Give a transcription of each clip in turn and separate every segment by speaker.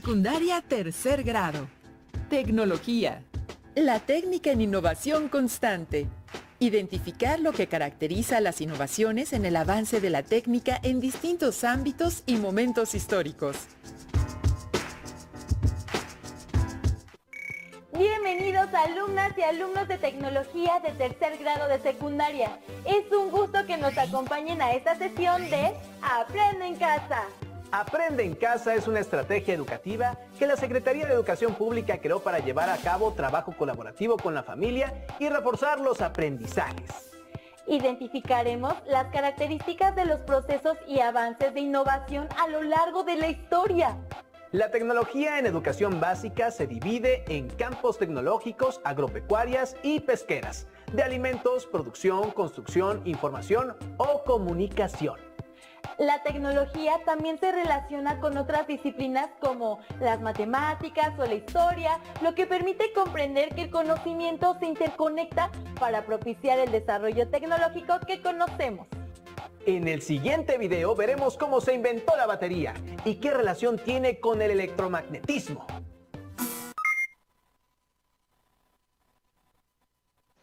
Speaker 1: Secundaria tercer grado. Tecnología. La técnica en innovación constante. Identificar lo que caracteriza las innovaciones en el avance de la técnica en distintos ámbitos y momentos históricos.
Speaker 2: Bienvenidos alumnas y alumnos de tecnología de tercer grado de secundaria. Es un gusto que nos acompañen a esta sesión de Aprende en Casa.
Speaker 3: Aprende en Casa es una estrategia educativa que la Secretaría de Educación Pública creó para llevar a cabo trabajo colaborativo con la familia y reforzar los aprendizajes.
Speaker 2: Identificaremos las características de los procesos y avances de innovación a lo largo de la historia.
Speaker 3: La tecnología en educación básica se divide en campos tecnológicos, agropecuarias y pesqueras, de alimentos, producción, construcción, información o comunicación.
Speaker 2: La tecnología también se relaciona con otras disciplinas como las matemáticas o la historia, lo que permite comprender que el conocimiento se interconecta para propiciar el desarrollo tecnológico que conocemos.
Speaker 3: En el siguiente video veremos cómo se inventó la batería y qué relación tiene con el electromagnetismo.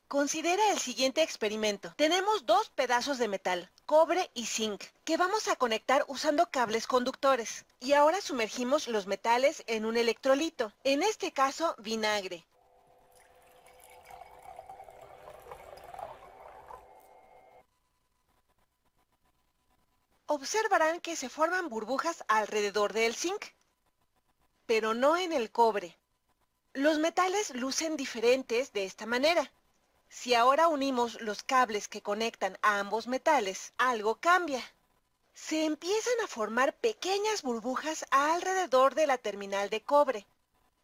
Speaker 4: Considera el siguiente experimento. Tenemos dos pedazos de metal, cobre y zinc, que vamos a conectar usando cables conductores. Y ahora sumergimos los metales en un electrolito, en este caso vinagre. Observarán que se forman burbujas alrededor del zinc, pero no en el cobre. Los metales lucen diferentes de esta manera. Si ahora unimos los cables que conectan a ambos metales, algo cambia. Se empiezan a formar pequeñas burbujas alrededor de la terminal de cobre.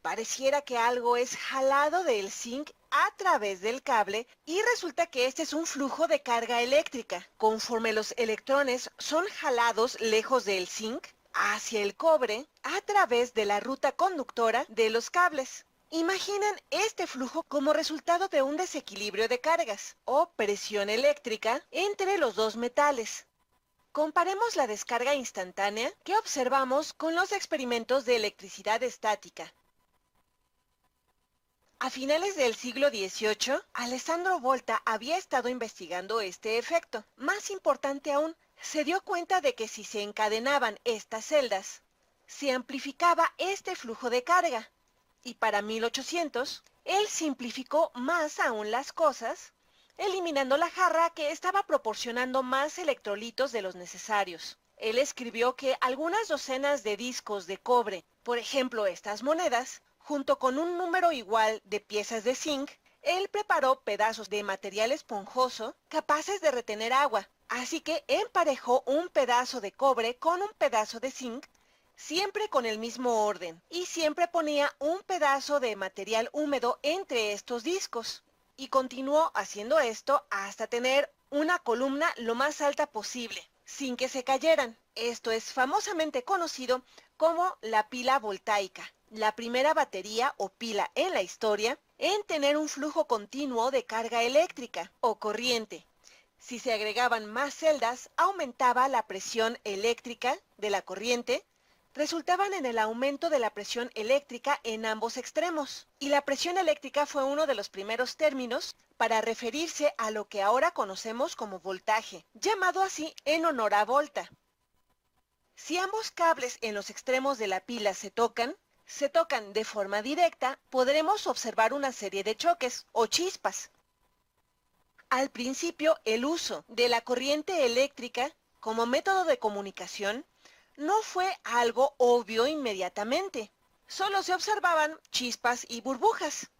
Speaker 4: Pareciera que algo es jalado del zinc a través del cable y resulta que este es un flujo de carga eléctrica. Conforme los electrones son jalados lejos del zinc, hacia el cobre, a través de la ruta conductora de los cables. Imaginen este flujo como resultado de un desequilibrio de cargas o presión eléctrica entre los dos metales. Comparemos la descarga instantánea que observamos con los experimentos de electricidad estática. A finales del siglo XVIII, Alessandro Volta había estado investigando este efecto. Más importante aún, se dio cuenta de que si se encadenaban estas celdas, se amplificaba este flujo de carga. Y para 1800, él simplificó más aún las cosas, eliminando la jarra que estaba proporcionando más electrolitos de los necesarios. Él escribió que algunas docenas de discos de cobre, por ejemplo estas monedas, junto con un número igual de piezas de zinc, él preparó pedazos de material esponjoso capaces de retener agua. Así que emparejó un pedazo de cobre con un pedazo de zinc, siempre con el mismo orden, y siempre ponía un pedazo de material húmedo entre estos discos. Y continuó haciendo esto hasta tener una columna lo más alta posible, sin que se cayeran. Esto es famosamente conocido como la pila voltaica, la primera batería o pila en la historia en tener un flujo continuo de carga eléctrica o corriente. Si se agregaban más celdas, aumentaba la presión eléctrica de la corriente, resultaban en el aumento de la presión eléctrica en ambos extremos. Y la presión eléctrica fue uno de los primeros términos para referirse a lo que ahora conocemos como voltaje, llamado así en honor a Volta. Si ambos cables en los extremos de la pila se tocan de forma directa, podremos observar una serie de choques o chispas. Al principio, el uso de la corriente eléctrica como método de comunicación no fue algo obvio inmediatamente. Solo se observaban chispas y burbujas.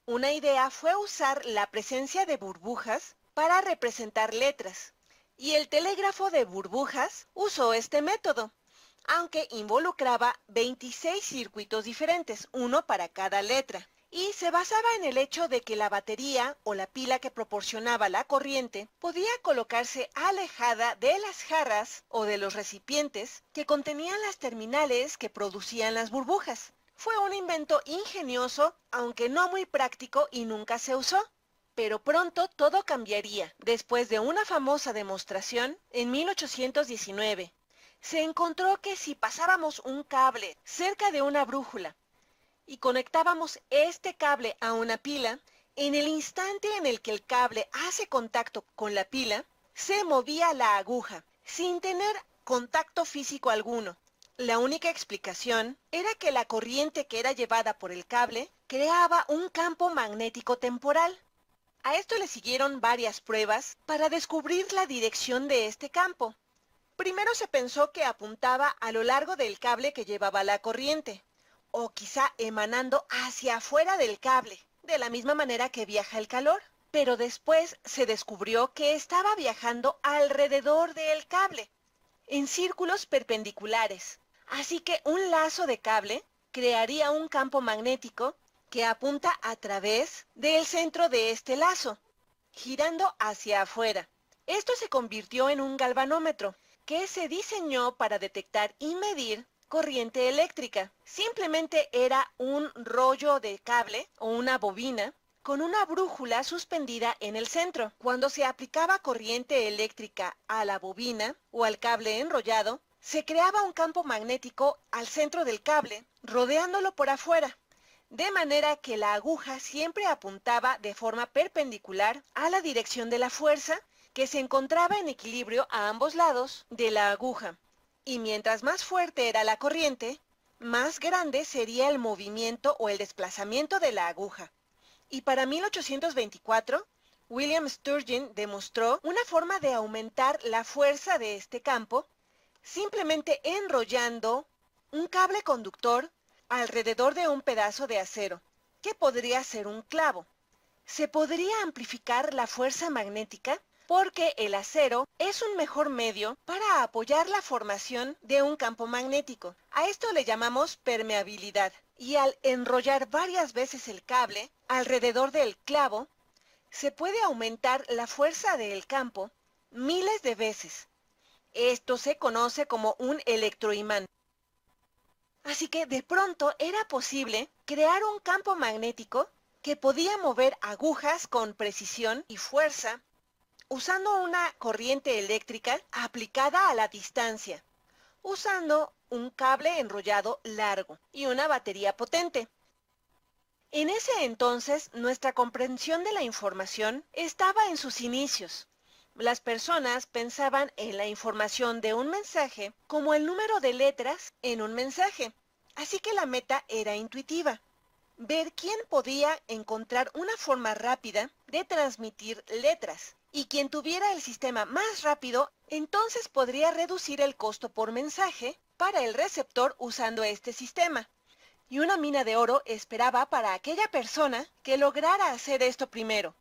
Speaker 4: Una idea fue usar la presencia de burbujas para representar letras, y el telégrafo de burbujas usó este método, aunque involucraba 26 circuitos diferentes, uno para cada letra, y se basaba en el hecho de que la batería o la pila que proporcionaba la corriente podía colocarse alejada de las jarras o de los recipientes que contenían las terminales que producían las burbujas. Fue un invento ingenioso, aunque no muy práctico, y nunca se usó. Pero pronto todo cambiaría, después de una famosa demostración en 1819. se encontró que si pasábamos un cable cerca de una brújula y conectábamos este cable a una pila, en el instante en el que el cable hace contacto con la pila, se movía la aguja, sin tener contacto físico alguno. La única explicación era que la corriente que era llevada por el cable creaba un campo magnético temporal. A esto le siguieron varias pruebas para descubrir la dirección de este campo. Primero se pensó que apuntaba a lo largo del cable que llevaba la corriente, o quizá emanando hacia afuera del cable, de la misma manera que viaja el calor. Pero después se descubrió que estaba viajando alrededor del cable, en círculos perpendiculares. Así que un lazo de cable crearía un campo magnético que apunta a través del centro de este lazo, girando hacia afuera. Esto se convirtió en un galvanómetro, que se diseñó para detectar y medir corriente eléctrica. Simplemente era un rollo de cable o una bobina con una brújula suspendida en el centro. Cuando se aplicaba corriente eléctrica a la bobina o al cable enrollado, se creaba un campo magnético al centro del cable, rodeándolo por afuera, de manera que la aguja siempre apuntaba de forma perpendicular a la dirección de la fuerza, que se encontraba en equilibrio a ambos lados de la aguja. Y mientras más fuerte era la corriente, más grande sería el movimiento o el desplazamiento de la aguja. Y para 1824, William Sturgeon demostró una forma de aumentar la fuerza de este campo, simplemente enrollando un cable conductor alrededor de un pedazo de acero, que podría ser un clavo. Se podría amplificar la fuerza magnética porque el acero es un mejor medio para apoyar la formación de un campo magnético. A esto le llamamos permeabilidad. Y al enrollar varias veces el cable alrededor del clavo, se puede aumentar la fuerza del campo miles de veces. Esto se conoce como un electroimán. Así que de pronto era posible crear un campo magnético que podía mover agujas con precisión y fuerza usando una corriente eléctrica aplicada a la distancia, usando un cable enrollado largo y una batería potente. En ese entonces, nuestra comprensión de la información estaba en sus inicios. Las personas pensaban en la información de un mensaje como el número de letras en un mensaje. Así que la meta era intuitiva: ver quién podía encontrar una forma rápida de transmitir letras. Y quien tuviera el sistema más rápido, entonces podría reducir el costo por mensaje para el receptor usando este sistema. Y una mina de oro esperaba para aquella persona que lograra hacer esto primero.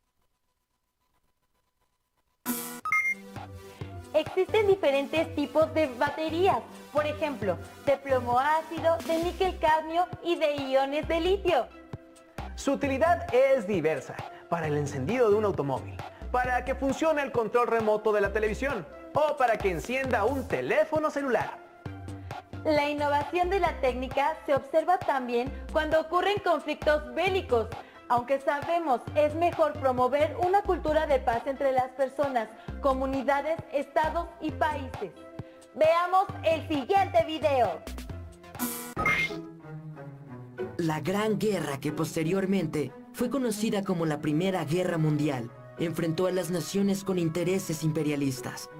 Speaker 2: Existen diferentes tipos de baterías, por ejemplo, de plomo ácido, de níquel cadmio y de iones de litio.
Speaker 3: Su utilidad es diversa: para el encendido de un automóvil, para que funcione el control remoto de la televisión o para que encienda un teléfono celular.
Speaker 2: La innovación de la técnica se observa también cuando ocurren conflictos bélicos. Aunque sabemos es mejor promover una cultura de paz entre las personas, comunidades, estados y países. Veamos el siguiente video.
Speaker 5: La Gran Guerra, que posteriormente fue conocida como la Primera Guerra Mundial, enfrentó a las naciones con intereses imperialistas.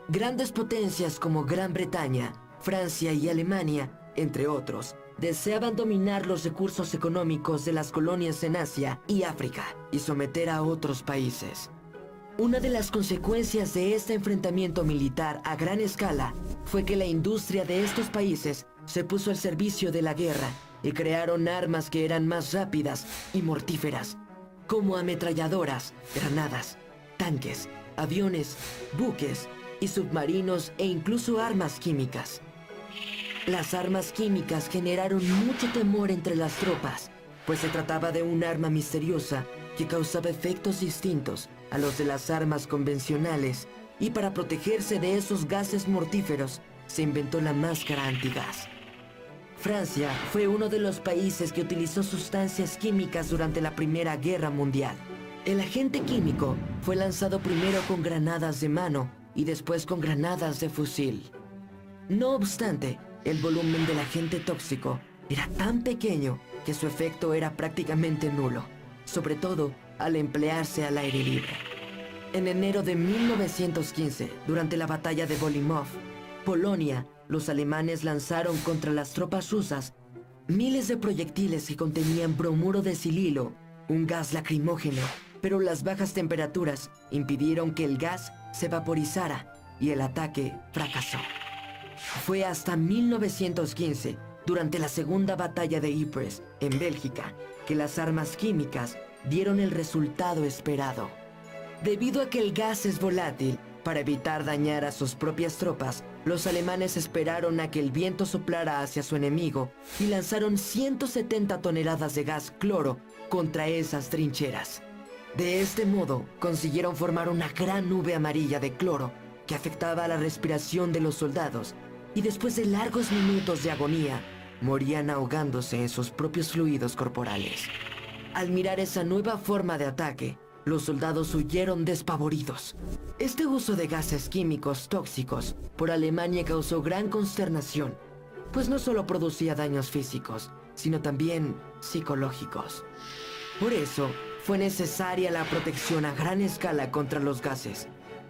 Speaker 5: Grandes potencias como Gran Bretaña, Francia y Alemania, entre otros, deseaban dominar los recursos económicos de las colonias en Asia y África y someter a otros países. Una de las consecuencias de este enfrentamiento militar a gran escala fue que la industria de estos países se puso al servicio de la guerra y crearon armas que eran más rápidas y mortíferas, como ametralladoras, granadas, tanques, aviones, buques y submarinos e incluso armas químicas. Las armas químicas generaron mucho temor entre las tropas, pues se trataba de un arma misteriosa que causaba efectos distintos a los de las armas convencionales, y para protegerse de esos gases mortíferos se inventó la máscara antigas. Francia fue uno de los países que utilizó sustancias químicas durante la Primera Guerra Mundial. El agente químico fue lanzado primero con granadas de mano y después con granadas de fusil. No obstante, el volumen del agente tóxico era tan pequeño que su efecto era prácticamente nulo, sobre todo al emplearse al aire libre. En enero de 1915, durante la batalla de Bolimov, Polonia, los alemanes lanzaron contra las tropas rusas miles de proyectiles que contenían bromuro de sililo, un gas lacrimógeno, pero las bajas temperaturas impidieron que el gas se vaporizara y el ataque fracasó. Fue hasta 1915, durante la segunda batalla de Ypres, en Bélgica, que las armas químicas dieron el resultado esperado. Debido a que el gas es volátil, para evitar dañar a sus propias tropas, los alemanes esperaron a que el viento soplara hacia su enemigo y lanzaron 170 toneladas de gas cloro contra esas trincheras. De este modo, consiguieron formar una gran nube amarilla de cloro que afectaba a la respiración de los soldados y después de largos minutos de agonía, morían ahogándose en sus propios fluidos corporales. Al mirar esa nueva forma de ataque, los soldados huyeron despavoridos. Este uso de gases químicos tóxicos por Alemania causó gran consternación, pues no solo producía daños físicos, sino también psicológicos. Por eso, fue necesaria la protección a gran escala contra los gases.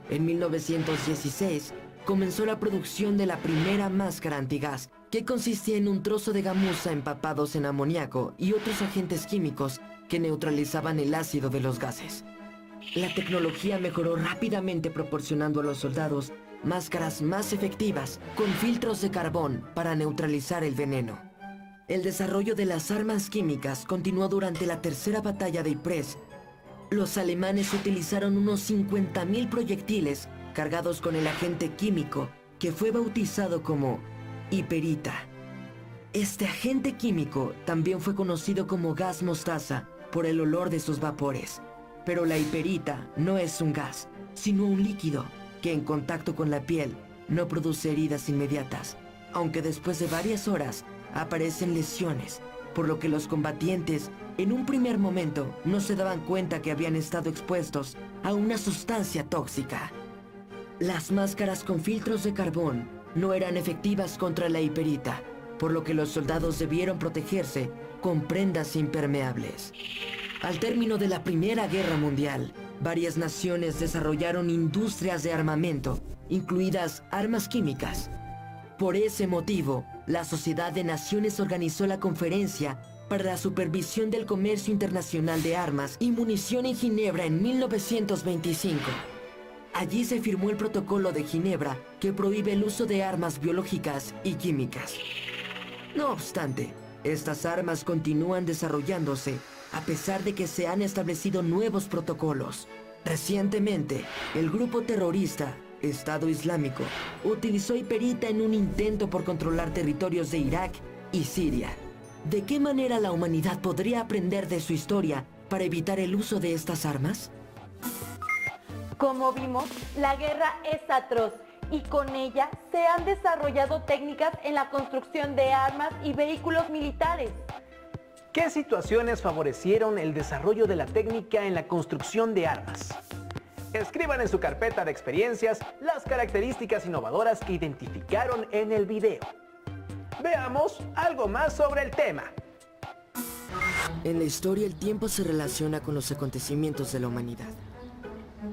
Speaker 5: En 1916, comenzó la producción de la primera máscara antigás, que consistía en un trozo de gamuza empapados en amoníaco y otros agentes químicos que neutralizaban el ácido de los gases. La tecnología mejoró rápidamente, proporcionando a los soldados máscaras más efectivas con filtros de carbón para neutralizar el veneno. El desarrollo de las armas químicas continuó durante la tercera batalla de Ypres. Los alemanes utilizaron unos 50.000 proyectiles cargados con el agente químico que fue bautizado como hiperita. Este agente químico también fue conocido como gas mostaza por el olor de sus vapores. Pero la hiperita no es un gas, sino un líquido que en contacto con la piel no produce heridas inmediatas, aunque después de varias horas aparecen lesiones, por lo que los combatientes en un primer momento no se daban cuenta que habían estado expuestos a una sustancia tóxica. Las máscaras con filtros de carbón no eran efectivas contra la hiperita, por lo que los soldados debieron protegerse con prendas impermeables. Al término de la Primera Guerra Mundial, varias naciones desarrollaron industrias de armamento, incluidas armas químicas. Por ese motivo, la Sociedad de Naciones organizó la Conferencia para la Supervisión del Comercio Internacional de Armas y Munición en Ginebra en 1925. Allí se firmó el Protocolo de Ginebra, que prohíbe el uso de armas biológicas y químicas. No obstante, estas armas continúan desarrollándose a pesar de que se han establecido nuevos protocolos. Recientemente, el grupo terrorista Estado Islámico utilizó hiperita en un intento por controlar territorios de Irak y Siria. ¿De qué manera la humanidad podría aprender de su historia para evitar el uso de estas armas?
Speaker 2: Como vimos, la guerra es atroz y con ella se han desarrollado técnicas en la construcción de armas y vehículos militares.
Speaker 3: ¿Qué situaciones favorecieron el desarrollo de la técnica en la construcción de armas? Escriban en su carpeta de experiencias las características innovadoras que identificaron en el video. Veamos algo más sobre el tema.
Speaker 5: En la historia, el tiempo se relaciona con los acontecimientos de la humanidad.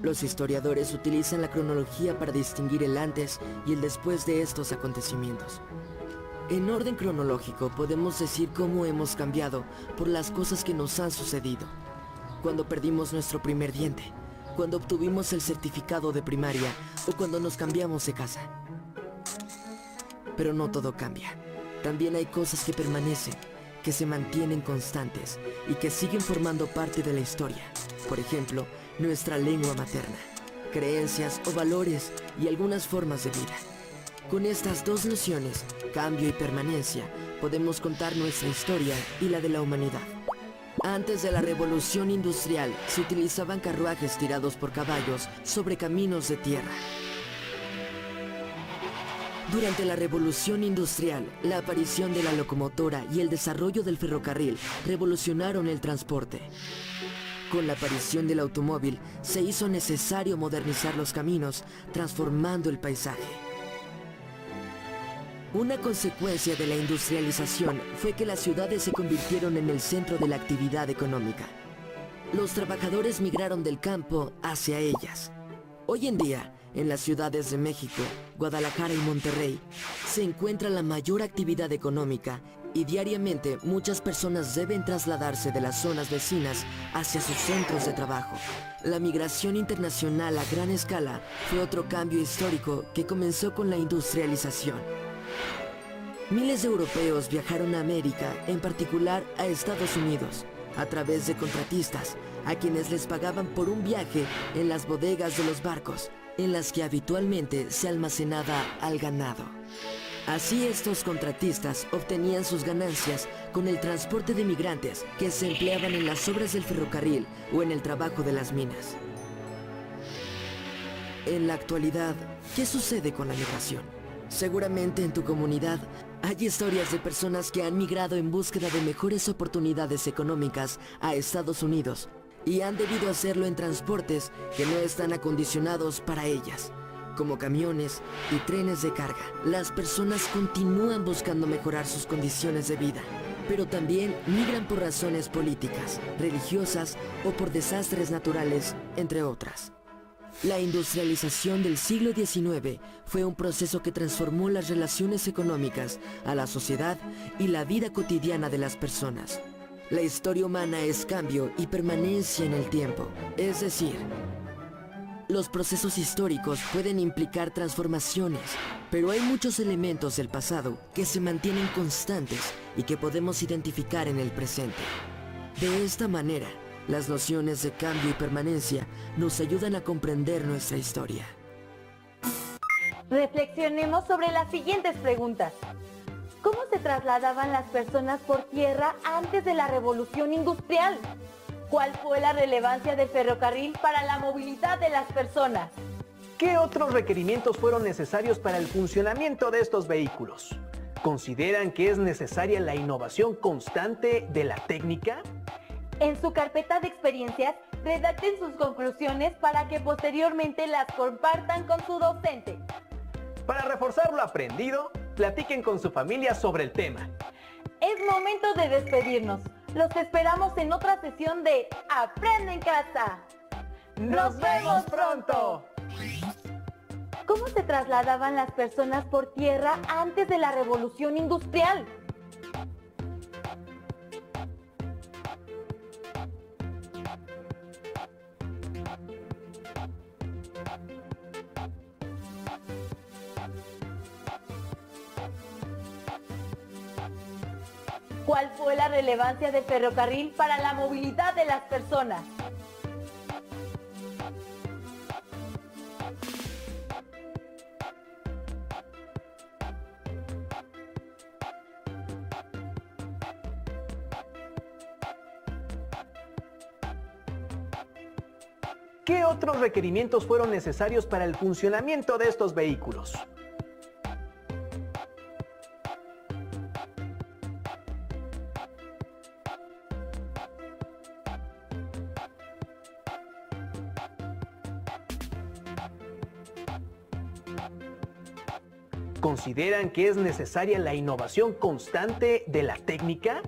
Speaker 5: Los historiadores utilizan la cronología para distinguir el antes y el después de estos acontecimientos. En orden cronológico podemos decir cómo hemos cambiado por las cosas que nos han sucedido. Cuando perdimos nuestro primer diente, cuando obtuvimos el certificado de primaria o cuando nos cambiamos de casa. Pero no todo cambia. También hay cosas que permanecen, que se mantienen constantes y que siguen formando parte de la historia. Por ejemplo, nuestra lengua materna, creencias o valores y algunas formas de vida. Con estas dos nociones, cambio y permanencia, podemos contar nuestra historia y la de la humanidad. Antes de la Revolución Industrial, se utilizaban carruajes tirados por caballos sobre caminos de tierra. Durante la Revolución Industrial, la aparición de la locomotora y el desarrollo del ferrocarril revolucionaron el transporte. Con la aparición del automóvil, se hizo necesario modernizar los caminos, transformando el paisaje. Una consecuencia de la industrialización fue que las ciudades se convirtieron en el centro de la actividad económica. Los trabajadores migraron del campo hacia ellas. Hoy en día, en las ciudades de México, Guadalajara y Monterrey, se encuentra la mayor actividad económica y diariamente muchas personas deben trasladarse de las zonas vecinas hacia sus centros de trabajo. La migración internacional a gran escala fue otro cambio histórico que comenzó con la industrialización. Miles de europeos viajaron a América, en particular a Estados Unidos, a través de contratistas, a quienes les pagaban por un viaje en las bodegas de los barcos, en las que habitualmente se almacenaba al ganado. Así estos contratistas obtenían sus ganancias con el transporte de migrantes que se empleaban en las obras del ferrocarril o en el trabajo de las minas. En la actualidad, ¿qué sucede con la migración? Seguramente en tu comunidad hay historias de personas que han migrado en búsqueda de mejores oportunidades económicas a Estados Unidos y han debido hacerlo en transportes que no están acondicionados para ellas, como camiones y trenes de carga. Las personas continúan buscando mejorar sus condiciones de vida, pero también migran por razones políticas, religiosas o por desastres naturales, entre otras. La industrialización del siglo XIX fue un proceso que transformó las relaciones económicas, a la sociedad y la vida cotidiana de las personas. La historia humana es cambio y permanencia en el tiempo, es decir, los procesos históricos pueden implicar transformaciones, pero hay muchos elementos del pasado que se mantienen constantes y que podemos identificar en el presente. De esta manera, las nociones de cambio y permanencia nos ayudan a comprender nuestra historia.
Speaker 2: Reflexionemos sobre las siguientes preguntas. ¿Cómo se trasladaban las personas por tierra antes de la Revolución Industrial? ¿Cuál fue la relevancia del ferrocarril para la movilidad de las personas?
Speaker 3: ¿Qué otros requerimientos fueron necesarios para el funcionamiento de estos vehículos? ¿Consideran que es necesaria la innovación constante de la técnica?
Speaker 2: En su carpeta de experiencias, redacten sus conclusiones para que posteriormente las compartan con su docente.
Speaker 3: Para reforzar lo aprendido, platiquen con su familia sobre el tema.
Speaker 2: Es momento de despedirnos. Los esperamos en otra sesión de Aprende en Casa.
Speaker 3: ¡Nos vemos pronto!
Speaker 2: ¿Cómo se trasladaban las personas por tierra antes de la Revolución Industrial? ¿Cuál fue la relevancia del ferrocarril para la movilidad de las personas?
Speaker 3: ¿Qué otros requerimientos fueron necesarios para el funcionamiento de estos vehículos? ¿Consideran que es necesaria la innovación constante de la técnica?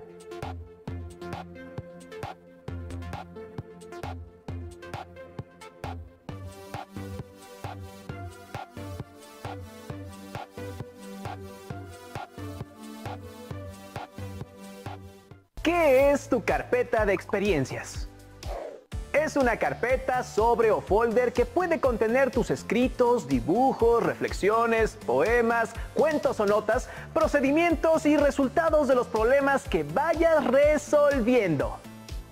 Speaker 3: ¿Qué es tu carpeta de experiencias? Es una carpeta, sobre o folder que puede contener tus escritos, dibujos, reflexiones, poemas, cuentos o notas, procedimientos y resultados de los problemas que vayas resolviendo.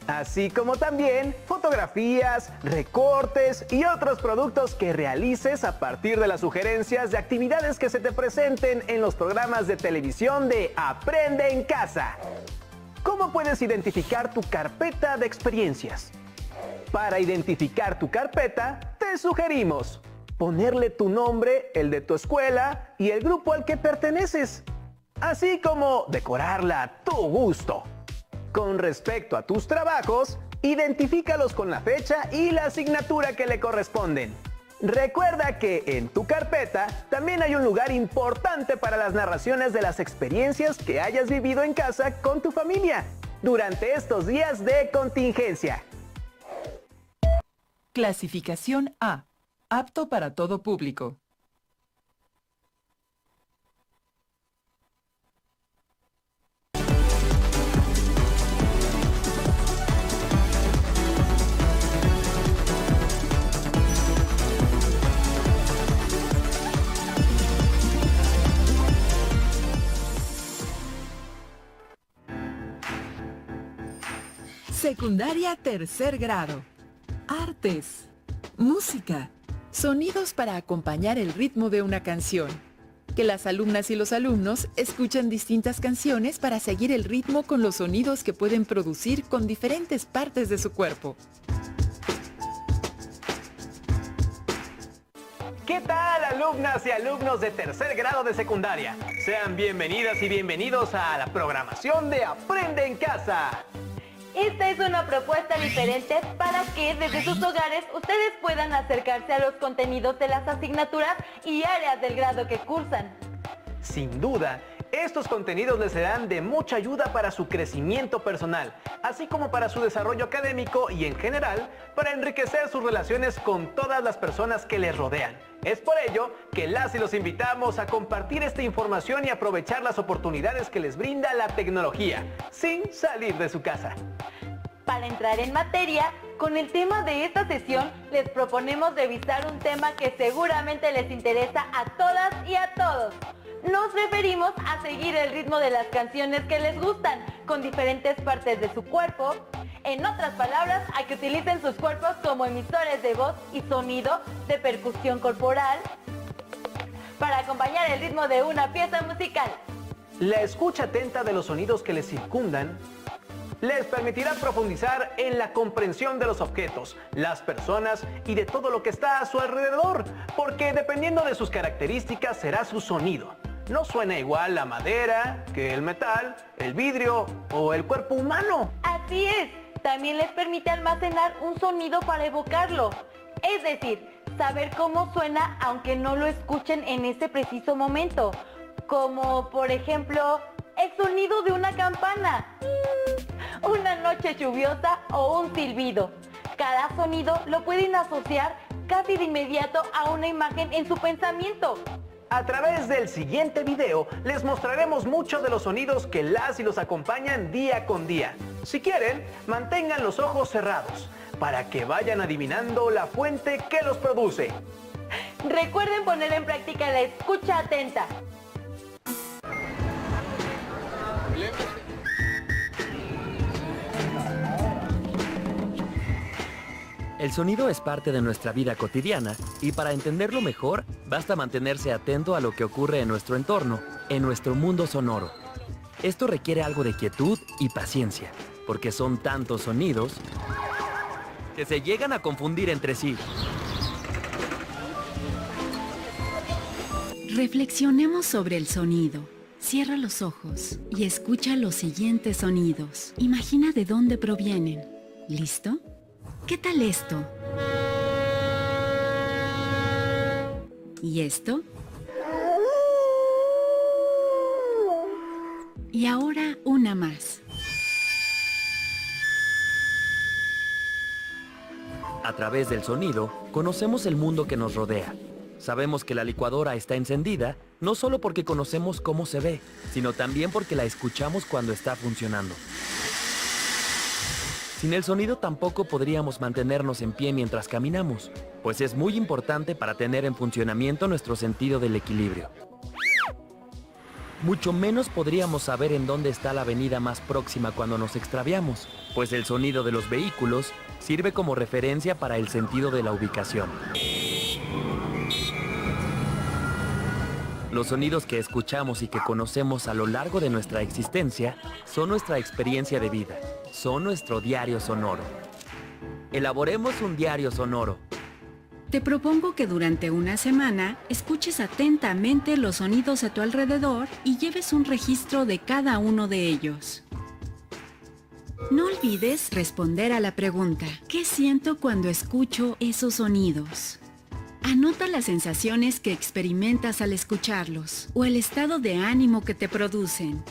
Speaker 3: Así como también fotografías, recortes y otros productos que realices a partir de las sugerencias de actividades que se te presenten en los programas de televisión de Aprende en Casa. ¿Cómo puedes identificar tu carpeta de experiencias? Para identificar tu carpeta, te sugerimos ponerle tu nombre, el de tu escuela y el grupo al que perteneces, así como decorarla a tu gusto. Con respecto a tus trabajos, identifícalos con la fecha y la asignatura que le corresponden. Recuerda que en tu carpeta también hay un lugar importante para las narraciones de las experiencias que hayas vivido en casa con tu familia durante estos días de contingencia.
Speaker 1: Clasificación A. Apto para todo público. Secundaria tercer grado. Artes. Música. Sonidos para acompañar el ritmo de una canción. Que las alumnas y los alumnos escuchan distintas canciones para seguir el ritmo con los sonidos que pueden producir con diferentes partes de su cuerpo.
Speaker 3: ¿Qué tal, alumnas y alumnos de tercer grado de secundaria? Sean bienvenidas y bienvenidos a la programación de Aprende en Casa.
Speaker 2: Esta es una propuesta diferente para que desde sus hogares ustedes puedan acercarse a los contenidos de las asignaturas y áreas del grado que cursan.
Speaker 3: Sin duda, estos contenidos les serán de mucha ayuda para su crecimiento personal, así como para su desarrollo académico y en general, para enriquecer sus relaciones con todas las personas que les rodean. Es por ello que las y los invitamos a compartir esta información y aprovechar las oportunidades que les brinda la tecnología, sin salir de su casa.
Speaker 2: Para entrar en materia, con el tema de esta sesión les proponemos revisar un tema que seguramente les interesa a todas y a todos. Nos referimos a seguir el ritmo de las canciones que les gustan, con diferentes partes de su cuerpo. En otras palabras, a que utilicen sus cuerpos como emisores de voz y sonido de percusión corporal para acompañar el ritmo de una pieza musical.
Speaker 3: La escucha atenta de los sonidos que les circundan les permitirá profundizar en la comprensión de los objetos, las personas y de todo lo que está a su alrededor, porque dependiendo de sus características será su sonido. No suena igual la madera que el metal, el vidrio o el cuerpo humano.
Speaker 2: Así es, también les permite almacenar un sonido para evocarlo. Es decir, saber cómo suena aunque no lo escuchen en ese preciso momento. Como por ejemplo, el sonido de una campana, una noche lluviosa o un silbido. Cada sonido lo pueden asociar casi de inmediato a una imagen en su pensamiento.
Speaker 3: A través del siguiente video les mostraremos muchos de los sonidos que las y los acompañan día con día. Si quieren, mantengan los ojos cerrados para que vayan adivinando la fuente que los produce.
Speaker 2: Recuerden poner en práctica la escucha atenta.
Speaker 6: El sonido es parte de nuestra vida cotidiana y para entenderlo mejor, basta mantenerse atento a lo que ocurre en nuestro entorno, en nuestro mundo sonoro. Esto requiere algo de quietud y paciencia, porque son tantos sonidos que se llegan a confundir entre sí.
Speaker 7: Reflexionemos sobre el sonido. Cierra los ojos y escucha los siguientes sonidos. Imagina de dónde provienen. ¿Listo? ¿Qué tal esto? ¿Y esto? Y ahora una más.
Speaker 6: A través del sonido, conocemos el mundo que nos rodea. Sabemos que la licuadora está encendida, no solo porque conocemos cómo se ve, sino también porque la escuchamos cuando está funcionando. Sin el sonido tampoco podríamos mantenernos en pie mientras caminamos, pues es muy importante para tener en funcionamiento nuestro sentido del equilibrio. Mucho menos podríamos saber en dónde está la avenida más próxima cuando nos extraviamos, pues el sonido de los vehículos sirve como referencia para el sentido de la ubicación. Los sonidos que escuchamos y que conocemos a lo largo de nuestra existencia son nuestra experiencia de vida, son nuestro diario sonoro. Elaboremos un diario sonoro.
Speaker 7: Te propongo que durante una semana escuches atentamente los sonidos a tu alrededor y lleves un registro de cada uno de ellos. No olvides responder a la pregunta, ¿qué siento cuando escucho esos sonidos? Anota las sensaciones que experimentas al escucharlos o el estado de ánimo que te producen.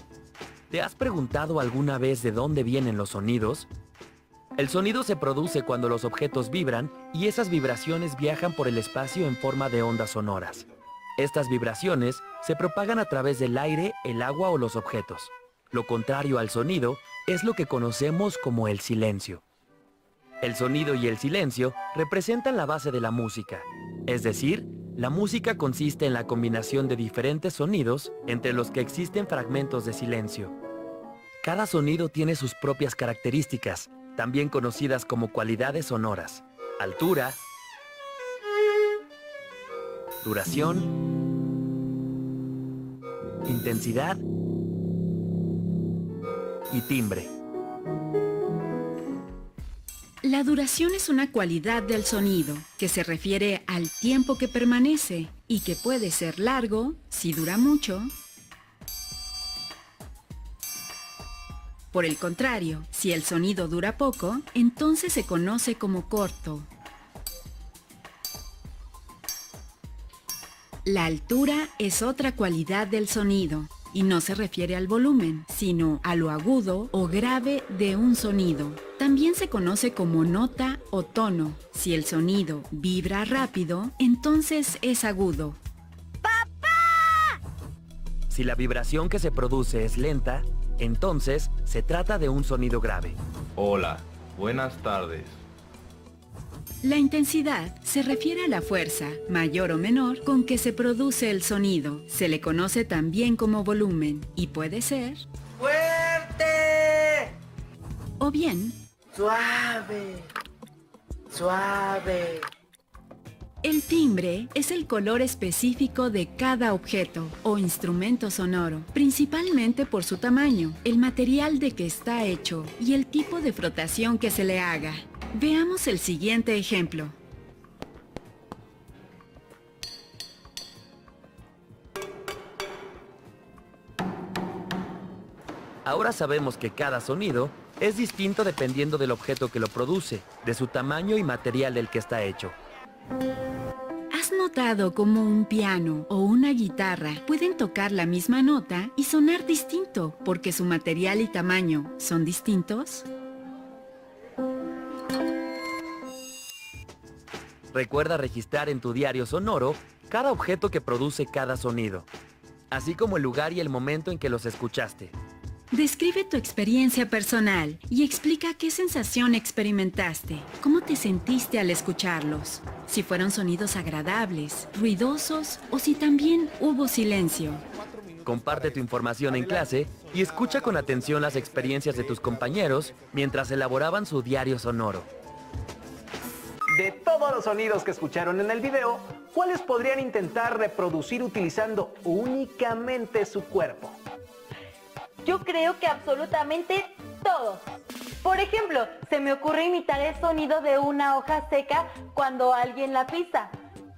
Speaker 6: ¿Te has preguntado alguna vez de dónde vienen los sonidos? El sonido se produce cuando los objetos vibran y esas vibraciones viajan por el espacio en forma de ondas sonoras. Estas vibraciones se propagan a través del aire, el agua o los objetos. Lo contrario al sonido es lo que conocemos como el silencio. El sonido y el silencio representan la base de la música. Es decir, la música consiste en la combinación de diferentes sonidos entre los que existen fragmentos de silencio. Cada sonido tiene sus propias características, también conocidas como cualidades sonoras: altura, duración, intensidad y timbre.
Speaker 7: La duración es una cualidad del sonido que se refiere al tiempo que permanece y que puede ser largo si dura mucho. Por el contrario, si el sonido dura poco, entonces se conoce como corto. La altura es otra cualidad del sonido y no se refiere al volumen, sino a lo agudo o grave de un sonido. También se conoce como nota o tono. Si el sonido vibra rápido, entonces es agudo.
Speaker 6: Si la vibración que se produce es lenta, entonces se trata de un sonido grave.
Speaker 8: Hola, buenas tardes.
Speaker 7: La intensidad se refiere a la fuerza, mayor o menor, con que se produce el sonido. Se le conoce también como volumen y puede ser
Speaker 9: ¡fuerte!
Speaker 7: O bien
Speaker 9: ¡Suave! ¡Suave!
Speaker 7: el timbre es el color específico de cada objeto o instrumento sonoro, principalmente por su tamaño, el material de que está hecho y el tipo de frotación que se le haga. Veamos el siguiente ejemplo.
Speaker 6: Ahora sabemos que cada sonido es distinto dependiendo del objeto que lo produce, de su tamaño y material del que está hecho.
Speaker 7: ¿Has notado cómo un piano o una guitarra pueden tocar la misma nota y sonar distinto porque su material y tamaño son distintos?
Speaker 6: Recuerda registrar en tu diario sonoro cada objeto que produce cada sonido, así como el lugar y el momento en que los escuchaste.
Speaker 7: Describe tu experiencia personal y explica qué sensación experimentaste, cómo te sentiste al escucharlos, si fueron sonidos agradables, ruidosos o si también hubo silencio.
Speaker 6: Comparte tu información en clase y escucha con atención las experiencias de tus compañeros mientras elaboraban su diario sonoro.
Speaker 3: De todos los sonidos que escucharon en el video, ¿cuáles podrían intentar reproducir utilizando únicamente su cuerpo?
Speaker 2: Yo creo que absolutamente todos. Por ejemplo, se me ocurre imitar el sonido de una hoja seca cuando alguien la pisa.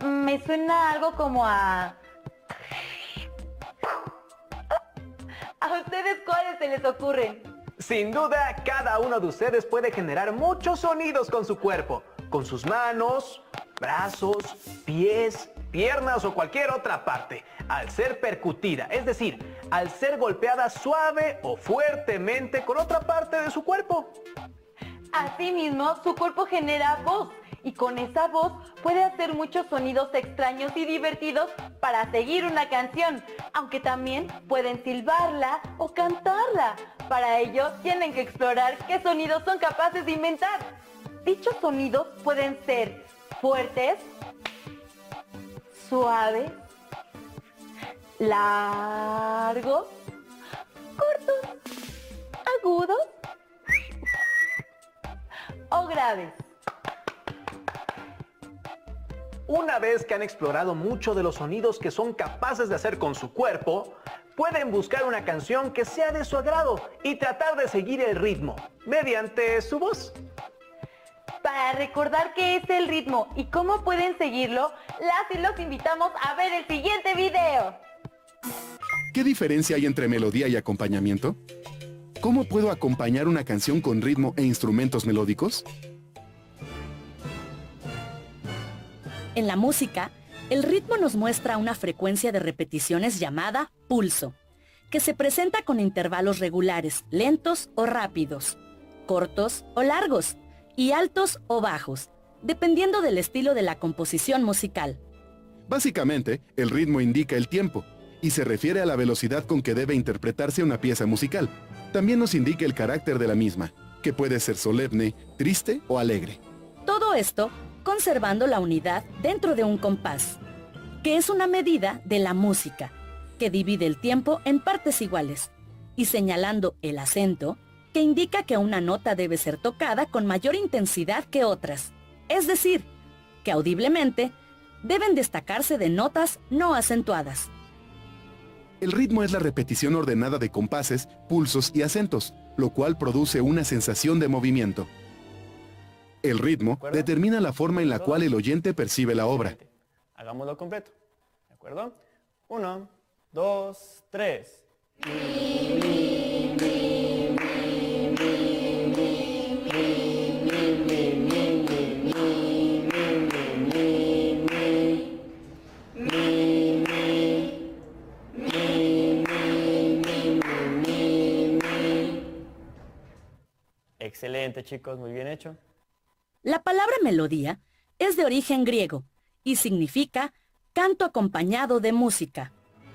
Speaker 2: Me suena algo como a... ¿A ustedes cuáles se les ocurren?
Speaker 3: Sin duda, cada uno de ustedes puede generar muchos sonidos con su cuerpo, con sus manos, brazos, pies, piernas o cualquier otra parte, al ser percutida, es decir, al ser golpeada suave o fuertemente con otra parte de su cuerpo.
Speaker 2: Asimismo, su cuerpo genera voz y con esa voz puede hacer muchos sonidos extraños y divertidos para seguir una canción, aunque también pueden silbarla o cantarla. Para ello, tienen que explorar qué sonidos son capaces de inventar. Dichos sonidos pueden ser fuertes, suaves, largos, cortos, agudos o graves.
Speaker 3: Una vez que han explorado mucho de los sonidos que son capaces de hacer con su cuerpo, pueden buscar una canción que sea de su agrado y tratar de seguir el ritmo mediante su voz.
Speaker 2: Para recordar qué es el ritmo y cómo pueden seguirlo, las y los invitamos a ver el siguiente video.
Speaker 10: ¿Qué diferencia hay entre melodía y acompañamiento? ¿Cómo puedo acompañar una canción con ritmo e instrumentos melódicos?
Speaker 11: En la música, el ritmo nos muestra una frecuencia de repeticiones llamada pulso, que se presenta con intervalos regulares, lentos o rápidos, cortos o largos, y altos o bajos, dependiendo del estilo de la composición musical.
Speaker 10: Básicamente, el ritmo indica el tiempo y se refiere a la velocidad con que debe interpretarse una pieza musical. También nos indica el carácter de la misma, que puede ser solemne, triste o alegre.
Speaker 11: Todo esto conservando la unidad dentro de un compás, que es una medida de la música, que divide el tiempo en partes iguales, y señalando el acento, que indica que una nota debe ser tocada con mayor intensidad que otras, es decir, que audiblemente deben destacarse de notas no acentuadas.
Speaker 10: El ritmo es la repetición ordenada de compases, pulsos y acentos, lo cual produce una sensación de movimiento. El ritmo determina la forma en la cual el oyente percibe la obra.
Speaker 12: Hagámoslo completo. ¿De acuerdo? 1, 2, 3. Excelente, chicos, muy bien hecho.
Speaker 11: La palabra melodía es de origen griego y significa canto acompañado de música.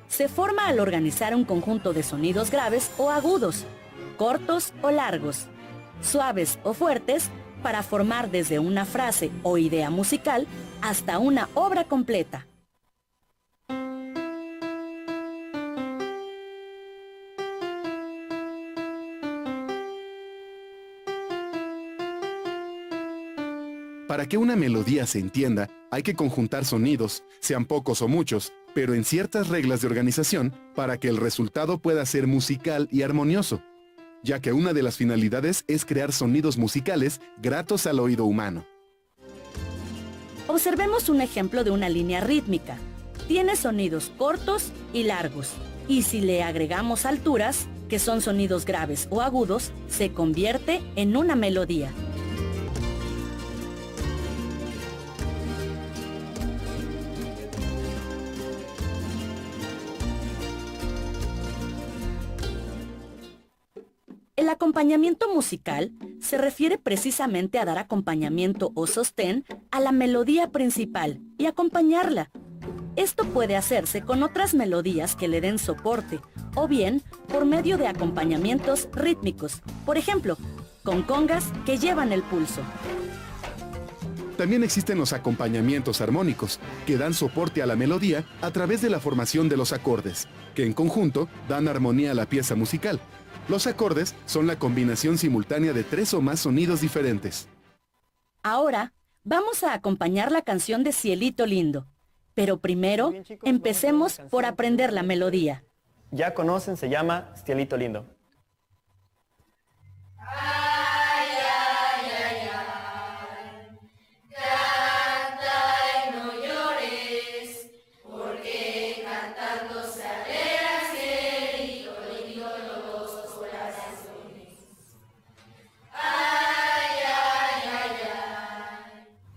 Speaker 11: Se forma al organizar un conjunto de sonidos graves o agudos, cortos o largos, suaves o fuertes, para formar desde una frase o idea musical hasta una obra completa.
Speaker 10: Para que una melodía se entienda, hay que conjuntar sonidos, sean pocos o muchos, pero en ciertas reglas de organización para que el resultado pueda ser musical y armonioso, ya que una de las finalidades es crear sonidos musicales gratos al oído humano.
Speaker 11: Observemos un ejemplo de una línea rítmica. Tiene sonidos cortos y largos, y si le agregamos alturas, que son sonidos graves o agudos, se convierte en una melodía. El acompañamiento musical se refiere precisamente a dar acompañamiento o sostén a la melodía principal y acompañarla. Esto puede hacerse con otras melodías que le den soporte, o bien por medio de acompañamientos rítmicos, por ejemplo, con congas que llevan el pulso.
Speaker 10: También existen los acompañamientos armónicos, que dan soporte a la melodía a través de la formación de los acordes, que en conjunto dan armonía a la pieza musical. Los acordes son la combinación simultánea de 3 o más sonidos diferentes.
Speaker 11: Ahora, vamos a acompañar la canción de Cielito Lindo. Pero primero, empecemos por aprender la melodía.
Speaker 12: Ya conocen, se llama Cielito Lindo.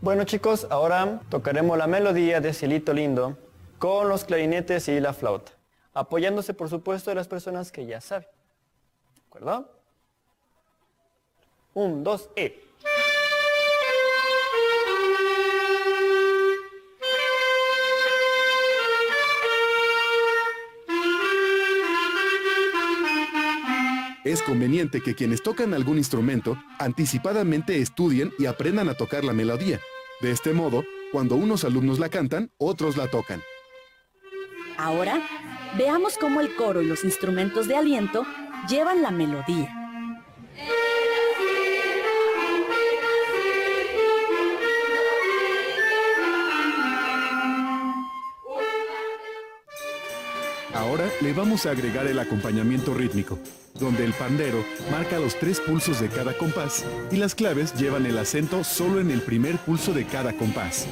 Speaker 12: Bueno, chicos, ahora tocaremos la melodía de Cielito Lindo con los clarinetes y la flauta, apoyándose por supuesto de las personas que ya saben. ¿De acuerdo? 1, 2, y...
Speaker 10: Es conveniente que quienes tocan algún instrumento anticipadamente estudien y aprendan a tocar la melodía. De este modo, cuando unos alumnos la cantan, otros la tocan.
Speaker 11: Ahora, veamos cómo el coro y los instrumentos de aliento llevan la melodía.
Speaker 10: Ahora le vamos a agregar el acompañamiento rítmico, donde el pandero marca los 3 pulsos de cada compás y las claves llevan el acento solo en el primer pulso de cada compás.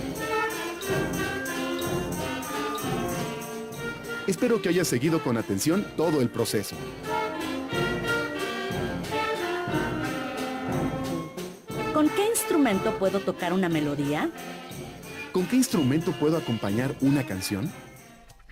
Speaker 10: Espero que hayas seguido con atención todo el proceso.
Speaker 11: ¿Con qué instrumento puedo tocar una melodía?
Speaker 10: ¿Con qué instrumento puedo acompañar una canción?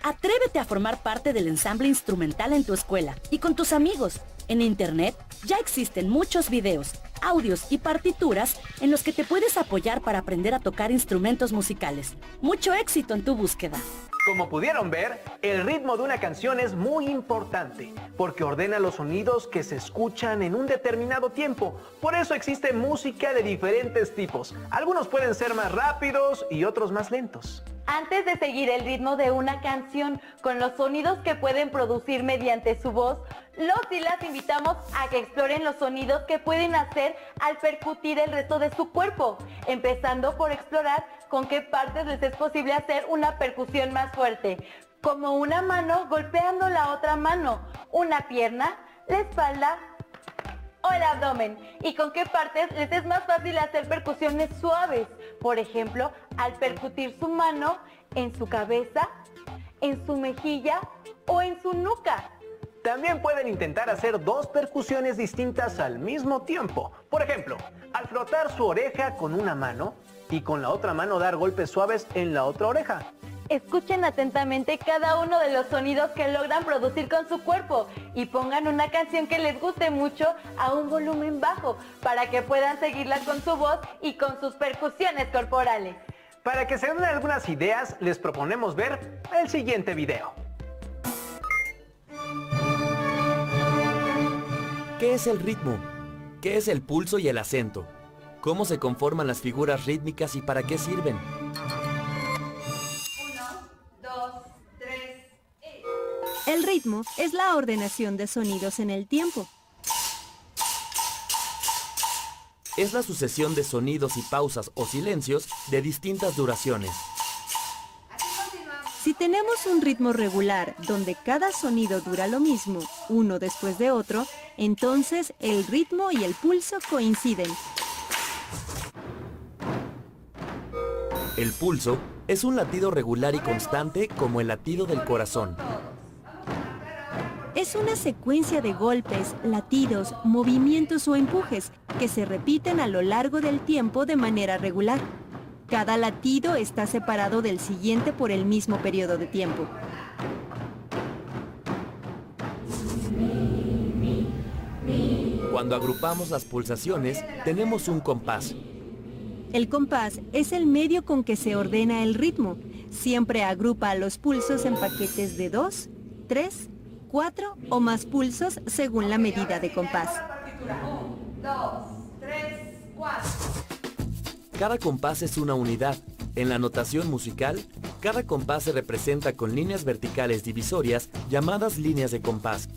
Speaker 11: Atrévete a formar parte del ensamble instrumental en tu escuela y con tus amigos. En Internet ya existen muchos videos, audios y partituras en los que te puedes apoyar para aprender a tocar instrumentos musicales. Mucho éxito en tu búsqueda.
Speaker 3: Como pudieron ver, el ritmo de una canción es muy importante, porque ordena los sonidos que se escuchan en un determinado tiempo. Por eso existe música de diferentes tipos. Algunos pueden ser más rápidos y otros más lentos.
Speaker 2: Antes de seguir el ritmo de una canción con los sonidos que pueden producir mediante su voz, los y las invitamos a que exploren los sonidos que pueden hacer al percutir el resto de su cuerpo, empezando por explorar con qué partes les es posible hacer una percusión más fuerte, como una mano golpeando la otra mano, una pierna, la espalda o el abdomen, y con qué partes les es más fácil hacer percusiones suaves, por ejemplo, al percutir su mano en su cabeza, en su mejilla o en su nuca.
Speaker 3: También pueden intentar hacer dos percusiones distintas al mismo tiempo. Por ejemplo, al frotar su oreja con una mano y con la otra mano dar golpes suaves en la otra oreja.
Speaker 2: Escuchen atentamente cada uno de los sonidos que logran producir con su cuerpo y pongan una canción que les guste mucho a un volumen bajo para que puedan seguirla con su voz y con sus percusiones corporales.
Speaker 3: Para que se den algunas ideas, les proponemos ver el siguiente video.
Speaker 6: ¿Qué es el ritmo? ¿Qué es el pulso y el acento? ¿Cómo se conforman las figuras rítmicas y para qué sirven?
Speaker 13: 1, 2, 3,
Speaker 14: El ritmo es la ordenación de sonidos en el tiempo.
Speaker 6: Es la sucesión de sonidos y pausas o silencios de distintas duraciones.
Speaker 14: Si tenemos un ritmo regular donde cada sonido dura lo mismo, uno después de otro, entonces el ritmo y el pulso coinciden.
Speaker 6: El pulso es un latido regular y constante como el latido del corazón.
Speaker 14: Es una secuencia de golpes, latidos, movimientos o empujes que se repiten a lo largo del tiempo de manera regular. Cada latido está separado del siguiente por el mismo periodo de tiempo.
Speaker 6: Cuando agrupamos las pulsaciones, tenemos un compás.
Speaker 14: El compás es el medio con que se ordena el ritmo. Siempre agrupa a los pulsos en paquetes de 2, 3, 4 o más pulsos según la medida de compás.
Speaker 13: 1, 2, 3, 4.
Speaker 6: Cada compás es una unidad. En la notación musical, cada compás se representa con líneas verticales divisorias llamadas líneas de compás.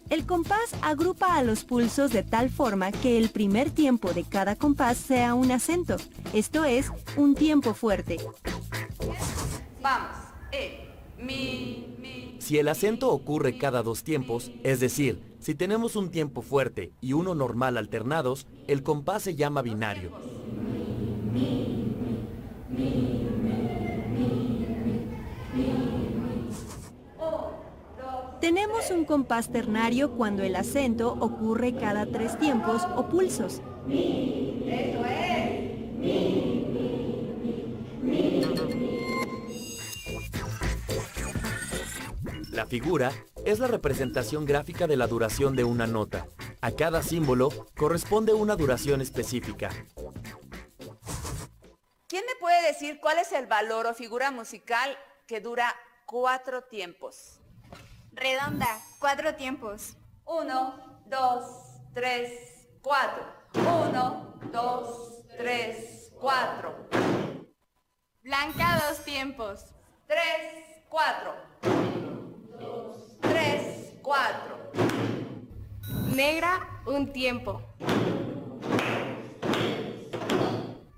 Speaker 14: El compás agrupa a los pulsos de tal forma que el primer tiempo de cada compás sea un acento, esto es, un tiempo fuerte.
Speaker 13: Vamos. Mi, mi.
Speaker 6: Si el acento ocurre cada 2 tiempos, es decir, si tenemos un tiempo fuerte y uno normal alternados, el compás se llama binario.
Speaker 14: Tenemos un compás ternario cuando el acento ocurre cada 3 tiempos o pulsos.
Speaker 13: Eso es.
Speaker 6: La figura es la representación gráfica de la duración de una nota. A cada símbolo corresponde una duración específica.
Speaker 15: ¿Quién me puede decir cuál es el valor o figura musical que dura 4 tiempos?
Speaker 16: Redonda, 4 tiempos.
Speaker 13: 1, 2, 3, 4. 1, 2, 3, 4.
Speaker 16: Blanca, 2 tiempos.
Speaker 13: 3, 4. 3, 4.
Speaker 16: Negra, 1 tiempo.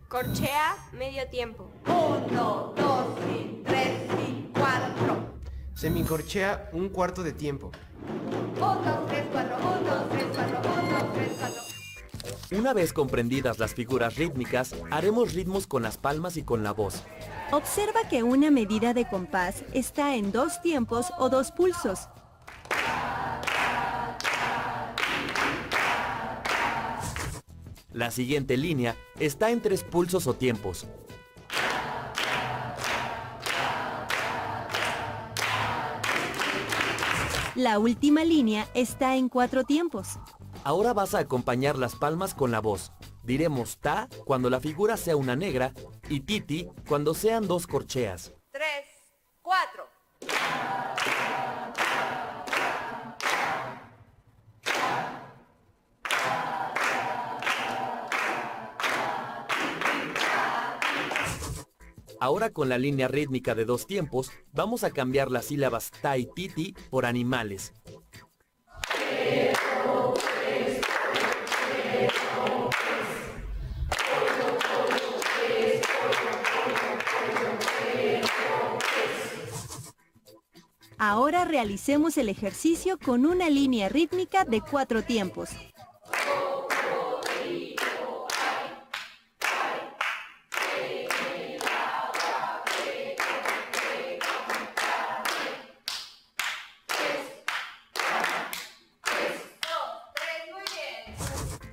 Speaker 16: Corchea, medio tiempo.
Speaker 13: 1, 2, 3, 4.
Speaker 17: Semicorchea, 1/4 de tiempo.
Speaker 13: 1, 2, 3, 4. 1, 2, 3, 4. 1, 2, 3, 4.
Speaker 6: Una vez comprendidas las figuras rítmicas, haremos ritmos con las palmas y con la voz.
Speaker 14: Observa que una medida de compás está en 2 tiempos o 2 pulsos.
Speaker 6: La siguiente línea está en 3 pulsos o tiempos.
Speaker 14: La última línea está en 4 tiempos.
Speaker 6: Ahora vas a acompañar las palmas con la voz. Diremos ta cuando la figura sea una negra y titi cuando sean 2 corcheas.
Speaker 15: 3, 4.
Speaker 6: Ahora con la línea rítmica de 2 tiempos, vamos a cambiar las sílabas ta y titi por animales.
Speaker 14: Ahora realicemos el ejercicio con una línea rítmica de 4 tiempos.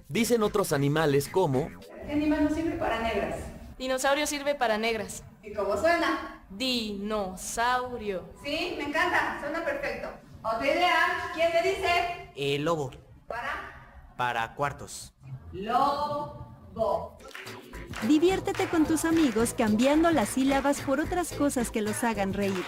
Speaker 6: Dicen otros animales como...
Speaker 18: ¿Qué animal no sirve para negras?
Speaker 16: Dinosaurio sirve para negras.
Speaker 18: ¿Y cómo suena?
Speaker 16: Dinosaurio.
Speaker 18: Sí, me encanta, suena perfecto. Otra idea, ¿quién me dice?
Speaker 17: Lobo.
Speaker 18: ¿Para?
Speaker 17: Para cuartos.
Speaker 18: Lobo.
Speaker 14: Diviértete con tus amigos cambiando las sílabas por otras cosas que los hagan reír.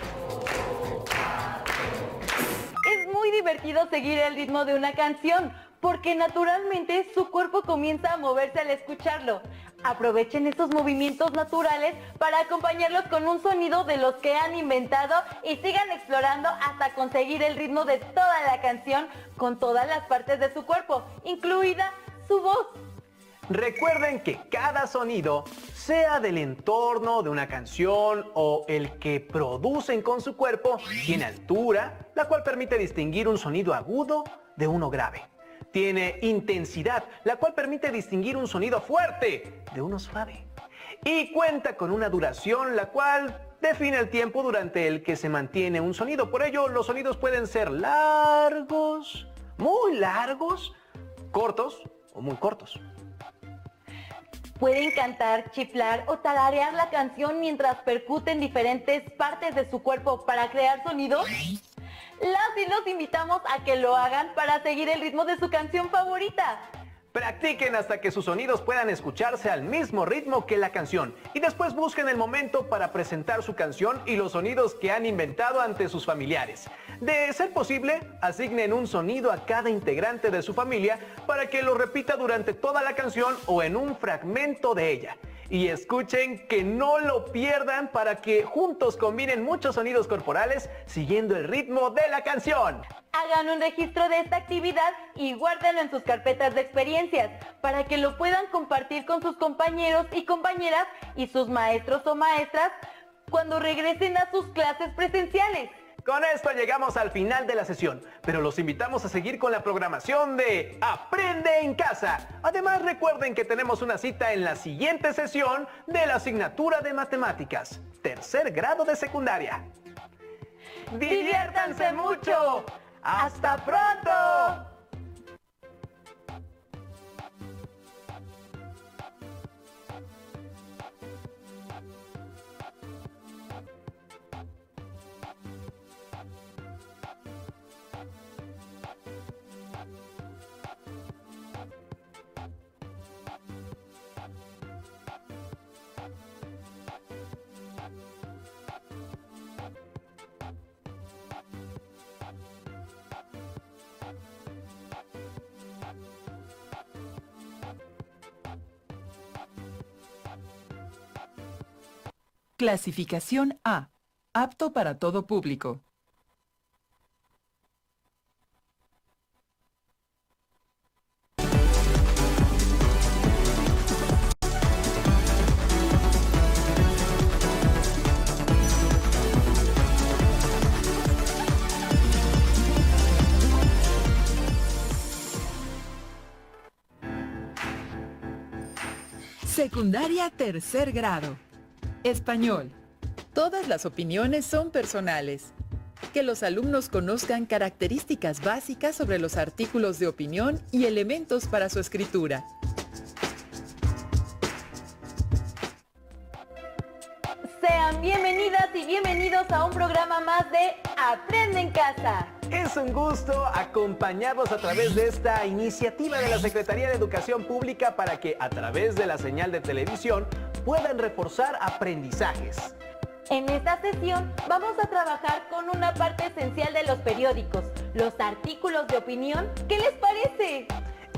Speaker 2: Es muy divertido seguir el ritmo de una canción, porque naturalmente su cuerpo comienza a moverse al escucharlo. Aprovechen estos movimientos naturales para acompañarlos con un sonido de los que han inventado y sigan explorando hasta conseguir el ritmo de toda la canción con todas las partes de su cuerpo, incluida su voz.
Speaker 3: Recuerden que cada sonido, sea del entorno de una canción o el que producen con su cuerpo, tiene altura, la cual permite distinguir un sonido agudo de uno grave. Tiene intensidad, la cual permite distinguir un sonido fuerte de uno suave. Y cuenta con una duración, la cual define el tiempo durante el que se mantiene un sonido. Por ello, los sonidos pueden ser largos, muy largos, cortos o muy cortos.
Speaker 2: Pueden cantar, chiflar o tararear la canción mientras percuten diferentes partes de su cuerpo para crear sonidos. Las y los invitamos a que lo hagan para seguir el ritmo de su canción favorita.
Speaker 3: Practiquen hasta que sus sonidos puedan escucharse al mismo ritmo que la canción y después busquen el momento para presentar su canción y los sonidos que han inventado ante sus familiares. De ser posible, asignen un sonido a cada integrante de su familia para que lo repita durante toda la canción o en un fragmento de ella. Y escuchen que no lo pierdan para que juntos combinen muchos sonidos corporales siguiendo el ritmo de la canción.
Speaker 2: Hagan un registro de esta actividad y guárdenlo en sus carpetas de experiencias para que lo puedan compartir con sus compañeros y compañeras y sus maestros o maestras cuando regresen a sus clases presenciales.
Speaker 3: Con esto llegamos al final de la sesión, pero los invitamos a seguir con la programación de Aprende en Casa. Además, recuerden que tenemos una cita en la siguiente sesión de la asignatura de Matemáticas, 3er grado de secundaria. ¡Diviértanse mucho! ¡Hasta pronto!
Speaker 1: Clasificación A. Apto para todo público. Secundaria 3er grado. Español. Todas las opiniones son personales. Que los alumnos conozcan características básicas sobre los artículos de opinión y elementos para su escritura.
Speaker 2: Sean bienvenidas y bienvenidos a un programa más de Aprende en Casa.
Speaker 3: Es un gusto acompañarlos a través de esta iniciativa de la Secretaría de Educación Pública para que a través de la señal de televisión puedan reforzar aprendizajes.
Speaker 2: En esta sesión vamos a trabajar con una parte esencial de los periódicos, los artículos de opinión. ¿Qué les parece?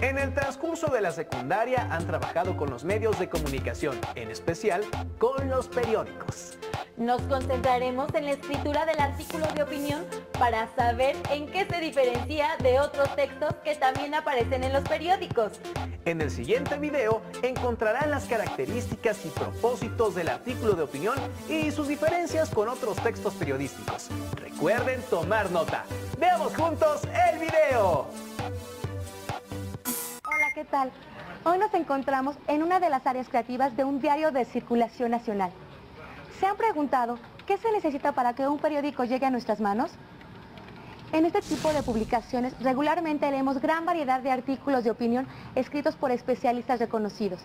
Speaker 3: En el transcurso de la secundaria han trabajado con los medios de comunicación, en especial con los periódicos.
Speaker 2: Nos concentraremos en la escritura del artículo de opinión para saber en qué se diferencia de otros textos que también aparecen en los periódicos.
Speaker 3: En el siguiente video encontrarán las características y propósitos del artículo de opinión y sus diferencias con otros textos periodísticos. Recuerden tomar nota. ¡Veamos juntos el video!
Speaker 19: Hola, ¿qué tal? Hoy nos encontramos en una de las áreas creativas de un diario de circulación nacional. ¿Se han preguntado qué se necesita para que un periódico llegue a nuestras manos? En este tipo de publicaciones regularmente leemos gran variedad de artículos de opinión escritos por especialistas reconocidos.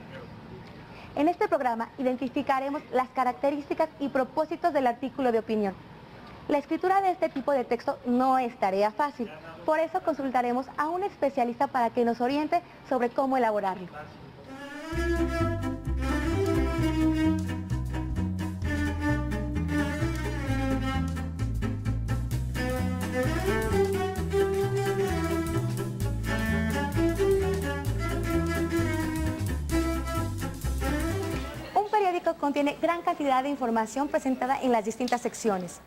Speaker 19: En este programa identificaremos las características y propósitos del artículo de opinión. La escritura de este tipo de texto no es tarea fácil, por eso consultaremos a un especialista para que nos oriente sobre cómo elaborarlo. Un periódico contiene gran cantidad de información presentada en las distintas secciones.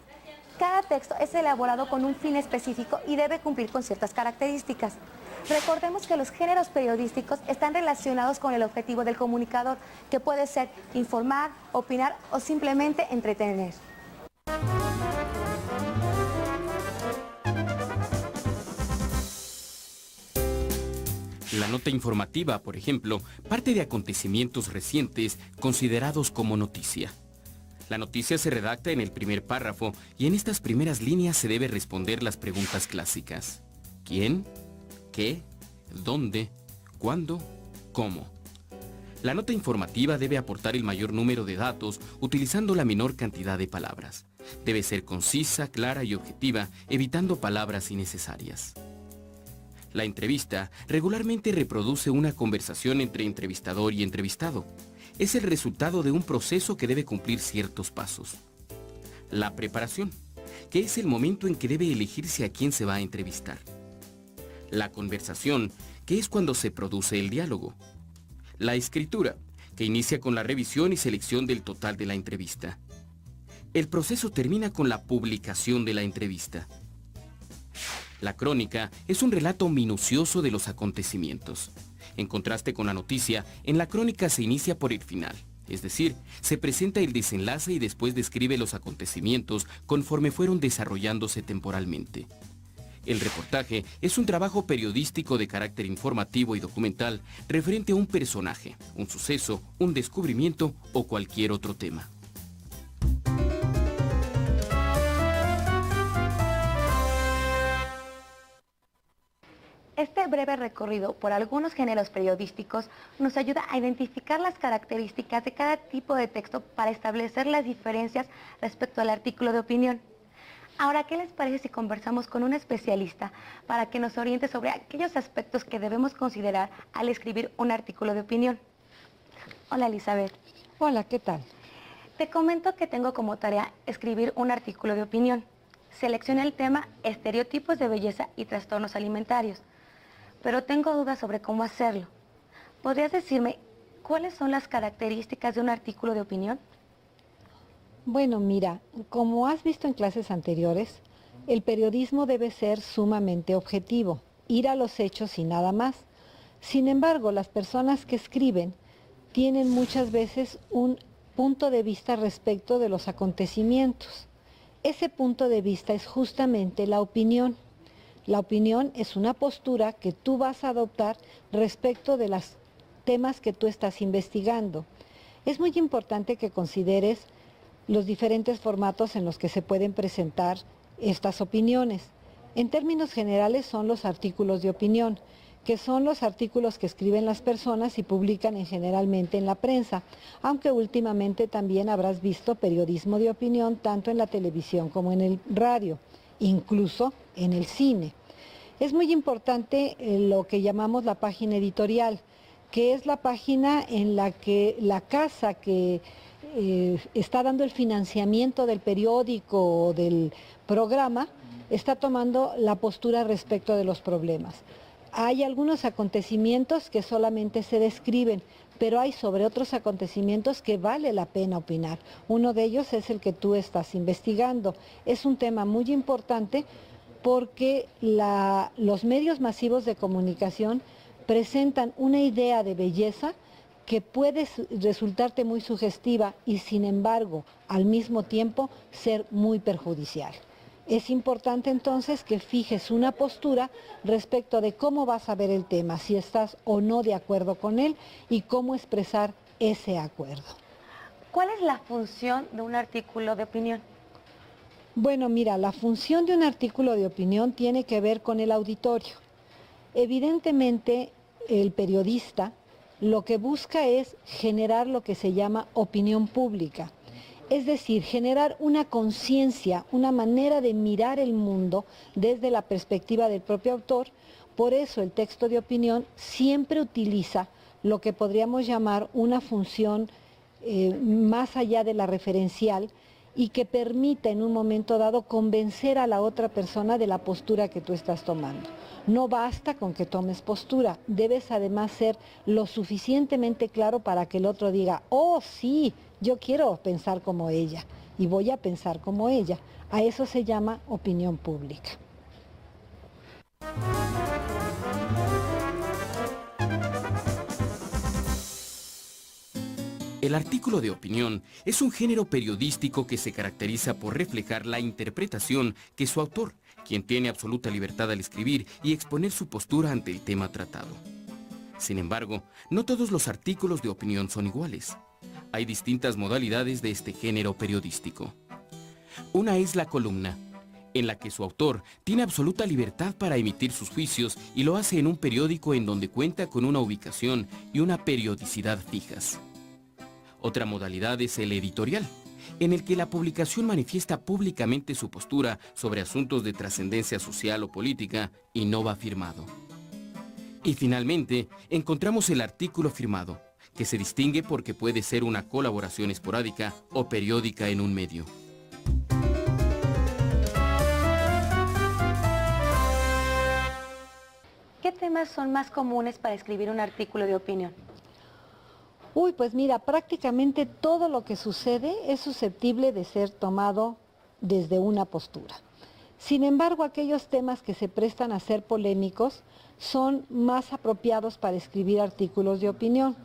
Speaker 19: Cada texto es elaborado con un fin específico y debe cumplir con ciertas características. Recordemos que los géneros periodísticos están relacionados con el objetivo del comunicador, que puede ser informar, opinar o simplemente entretener.
Speaker 20: La nota informativa, por ejemplo, parte de acontecimientos recientes considerados como noticia. La noticia se redacta en el primer párrafo y en estas primeras líneas se debe responder las preguntas clásicas. ¿Quién? ¿Qué? ¿Dónde? ¿Cuándo? ¿Cómo? La nota informativa debe aportar el mayor número de datos utilizando la menor cantidad de palabras. Debe ser concisa, clara y objetiva, evitando palabras innecesarias. La entrevista regularmente reproduce una conversación entre entrevistador y entrevistado. Es el resultado de un proceso que debe cumplir ciertos pasos. La preparación, que es el momento en que debe elegirse a quién se va a entrevistar. La conversación, que es cuando se produce el diálogo. La escritura, que inicia con la revisión y selección del total de la entrevista. El proceso termina con la publicación de la entrevista. La crónica es un relato minucioso de los acontecimientos. En contraste con la noticia, en la crónica se inicia por el final, es decir, se presenta el desenlace y después describe los acontecimientos conforme fueron desarrollándose temporalmente. El reportaje es un trabajo periodístico de carácter informativo y documental referente a un personaje, un suceso, un descubrimiento o cualquier otro tema.
Speaker 19: Este breve recorrido por algunos géneros periodísticos nos ayuda a identificar las características de cada tipo de texto para establecer las diferencias respecto al artículo de opinión. Ahora, ¿qué les parece si conversamos con un especialista para que nos oriente sobre aquellos aspectos que debemos considerar al escribir un artículo de opinión? Hola, Elizabeth.
Speaker 21: Hola, ¿qué tal?
Speaker 19: Te comento que tengo como tarea escribir un artículo de opinión. Seleccioné el tema estereotipos de belleza y trastornos alimentarios, pero tengo dudas sobre cómo hacerlo. ¿Podrías decirme cuáles son las características de un artículo de opinión?
Speaker 21: Bueno, mira, como has visto en clases anteriores, el periodismo debe ser sumamente objetivo, ir a los hechos y nada más. Sin embargo, las personas que escriben tienen muchas veces un punto de vista respecto de los acontecimientos. Ese punto de vista es justamente la opinión. La opinión es una postura que tú vas a adoptar respecto de los temas que tú estás investigando. Es muy importante que consideres los diferentes formatos en los que se pueden presentar estas opiniones. En términos generales son los artículos de opinión, que son los artículos que escriben las personas y publican generalmente en la prensa, aunque últimamente también habrás visto periodismo de opinión tanto en la televisión como en el radio, incluso en el cine. Es muy importante lo que llamamos la página editorial, que es la página en la que la casa que está dando el financiamiento del periódico o del programa está tomando la postura respecto de los problemas. Hay algunos acontecimientos que solamente se describen, pero hay sobre otros acontecimientos que vale la pena opinar. Uno de ellos es el que tú estás investigando. Es un tema muy importante porque los medios masivos de comunicación presentan una idea de belleza que puede resultarte muy sugestiva y sin embargo al mismo tiempo ser muy perjudicial. Es importante entonces que fijes una postura respecto de cómo vas a ver el tema, si estás o no de acuerdo con él y cómo expresar ese acuerdo.
Speaker 19: ¿Cuál es la función de un artículo de opinión?
Speaker 21: Bueno, mira, la función de un artículo de opinión tiene que ver con el auditorio. Evidentemente, el periodista lo que busca es generar lo que se llama opinión pública. Es decir, generar una conciencia, una manera de mirar el mundo desde la perspectiva del propio autor. Por eso el texto de opinión siempre utiliza lo que podríamos llamar una función más allá de la referencial y que permita en un momento dado convencer a la otra persona de la postura que tú estás tomando. No basta con que tomes postura, debes además ser lo suficientemente claro para que el otro diga, oh sí, yo quiero pensar como ella y voy a pensar como ella. A eso se llama opinión pública.
Speaker 20: El artículo de opinión es un género periodístico que se caracteriza por reflejar la interpretación que su autor, quien tiene absoluta libertad al escribir y exponer su postura ante el tema tratado. Sin embargo, no todos los artículos de opinión son iguales. Hay distintas modalidades de este género periodístico. Una es la columna, en la que su autor tiene absoluta libertad para emitir sus juicios y lo hace en un periódico en donde cuenta con una ubicación y una periodicidad fijas. Otra modalidad es el editorial, en el que la publicación manifiesta públicamente su postura sobre asuntos de trascendencia social o política y no va firmado. Y finalmente, encontramos el artículo firmado, que se distingue porque puede ser una colaboración esporádica o periódica en un medio.
Speaker 19: ¿Qué temas son más comunes para escribir un artículo de opinión?
Speaker 21: Uy, pues mira, prácticamente todo lo que sucede es susceptible de ser tomado desde una postura. Sin embargo, aquellos temas que se prestan a ser polémicos son más apropiados para escribir artículos de opinión.